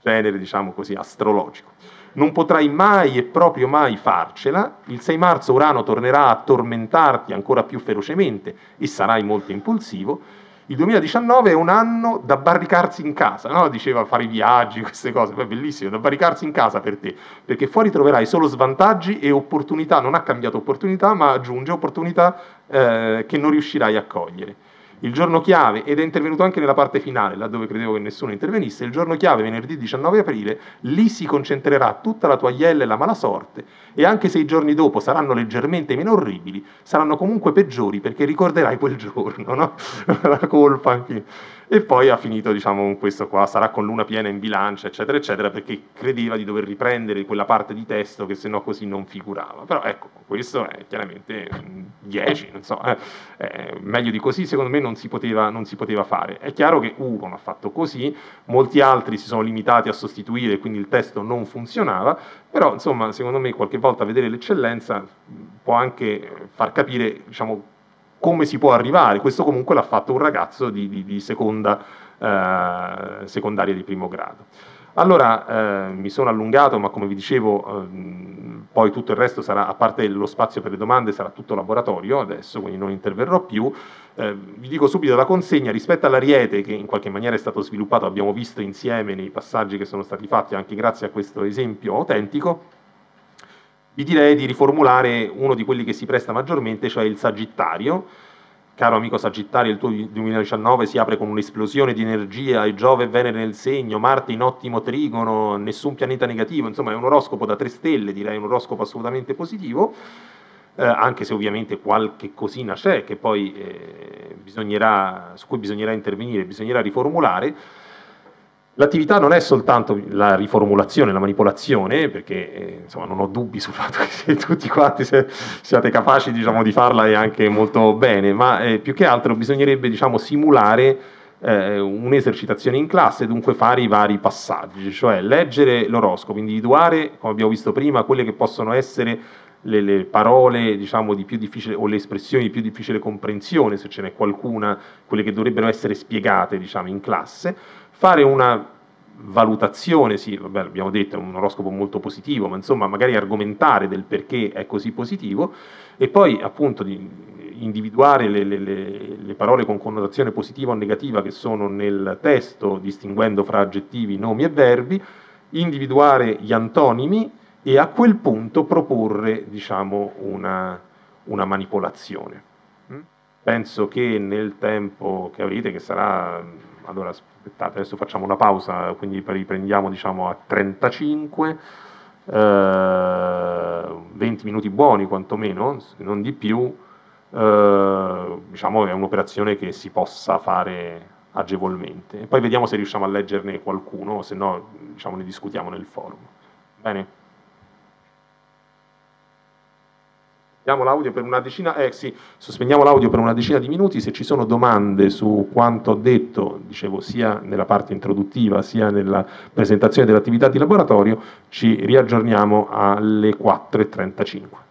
genere, diciamo così, astrologico. Non potrai mai e proprio mai farcela, il 6 marzo Urano tornerà a tormentarti ancora più ferocemente e sarai molto impulsivo. Il 2019 è un anno da barricarsi in casa, no? Diceva fare i viaggi, queste cose, poi è bellissimo, da barricarsi in casa per te, perché fuori troverai solo svantaggi e opportunità, non ha cambiato opportunità, ma aggiunge opportunità che non riuscirai a cogliere. Il giorno chiave, ed è intervenuto anche nella parte finale, laddove credevo che nessuno intervenisse, il giorno chiave, venerdì 19 aprile, lì si concentrerà tutta la tua iella e la mala sorte, e anche se i giorni dopo saranno leggermente meno orribili, saranno comunque peggiori, perché ricorderai quel giorno, no? La colpa anche. E poi ha finito, diciamo, con questo qua, sarà con luna piena in bilancia, eccetera, eccetera, perché credeva di dover riprendere quella parte di testo che sennò così non figurava. Però ecco, questo è chiaramente 10, non so, meglio di così secondo me non si poteva fare. È chiaro che uno ha fatto così, molti altri si sono limitati a sostituire, quindi il testo non funzionava, però insomma, secondo me qualche volta vedere l'eccellenza può anche far capire, diciamo, come si può arrivare. Questo comunque l'ha fatto un ragazzo di secondaria di primo grado. Allora, mi sono allungato, ma come vi dicevo, poi tutto il resto sarà, a parte lo spazio per le domande, sarà tutto laboratorio adesso, quindi non interverrò più. Vi dico subito la consegna, rispetto all'Ariete, che in qualche maniera è stato sviluppato, abbiamo visto insieme nei passaggi che sono stati fatti, anche grazie a questo esempio autentico, vi direi di riformulare uno di quelli che si presta maggiormente, cioè il Sagittario. Caro amico Sagittario, il tuo 2019 si apre con un'esplosione di energia, e Giove e Venere nel segno, Marte in ottimo trigono, nessun pianeta negativo, insomma è un oroscopo da 3 stelle, direi un oroscopo assolutamente positivo, anche se ovviamente qualche cosina c'è che poi su cui bisognerà intervenire, bisognerà riformulare. L'attività non è soltanto la riformulazione, la manipolazione, perché insomma, non ho dubbi sul fatto che tutti quanti siate capaci, diciamo, di farla e anche molto bene, ma più che altro bisognerebbe, diciamo, simulare un'esercitazione in classe, dunque fare i vari passaggi, cioè leggere l'oroscopo, individuare, come abbiamo visto prima, quelle che possono essere le parole, diciamo, di più difficile, o le espressioni di più difficile comprensione, se ce n'è qualcuna, quelle che dovrebbero essere spiegate, diciamo, in classe, fare una valutazione, sì, vabbè, abbiamo detto è un oroscopo molto positivo, ma insomma magari argomentare del perché è così positivo, e poi appunto di individuare le parole con connotazione positiva o negativa che sono nel testo, distinguendo fra aggettivi, nomi e verbi, individuare gli antonimi e a quel punto proporre, diciamo, una manipolazione. Penso che nel tempo che avete, che sarà, allora aspettate, adesso facciamo una pausa, quindi riprendiamo, diciamo, a 35, 20 minuti buoni quantomeno, se non di più. Diciamo è un'operazione che si possa fare agevolmente, e poi vediamo se riusciamo a leggerne qualcuno, se no, diciamo, ne discutiamo nel forum. Bene? Sospendiamo l'audio per una decina, sì, sospendiamo l'audio per una decina di minuti. Se ci sono domande su quanto ho detto, dicevo, sia nella parte introduttiva sia nella presentazione dell'attività di laboratorio, ci riaggiorniamo alle 4:35.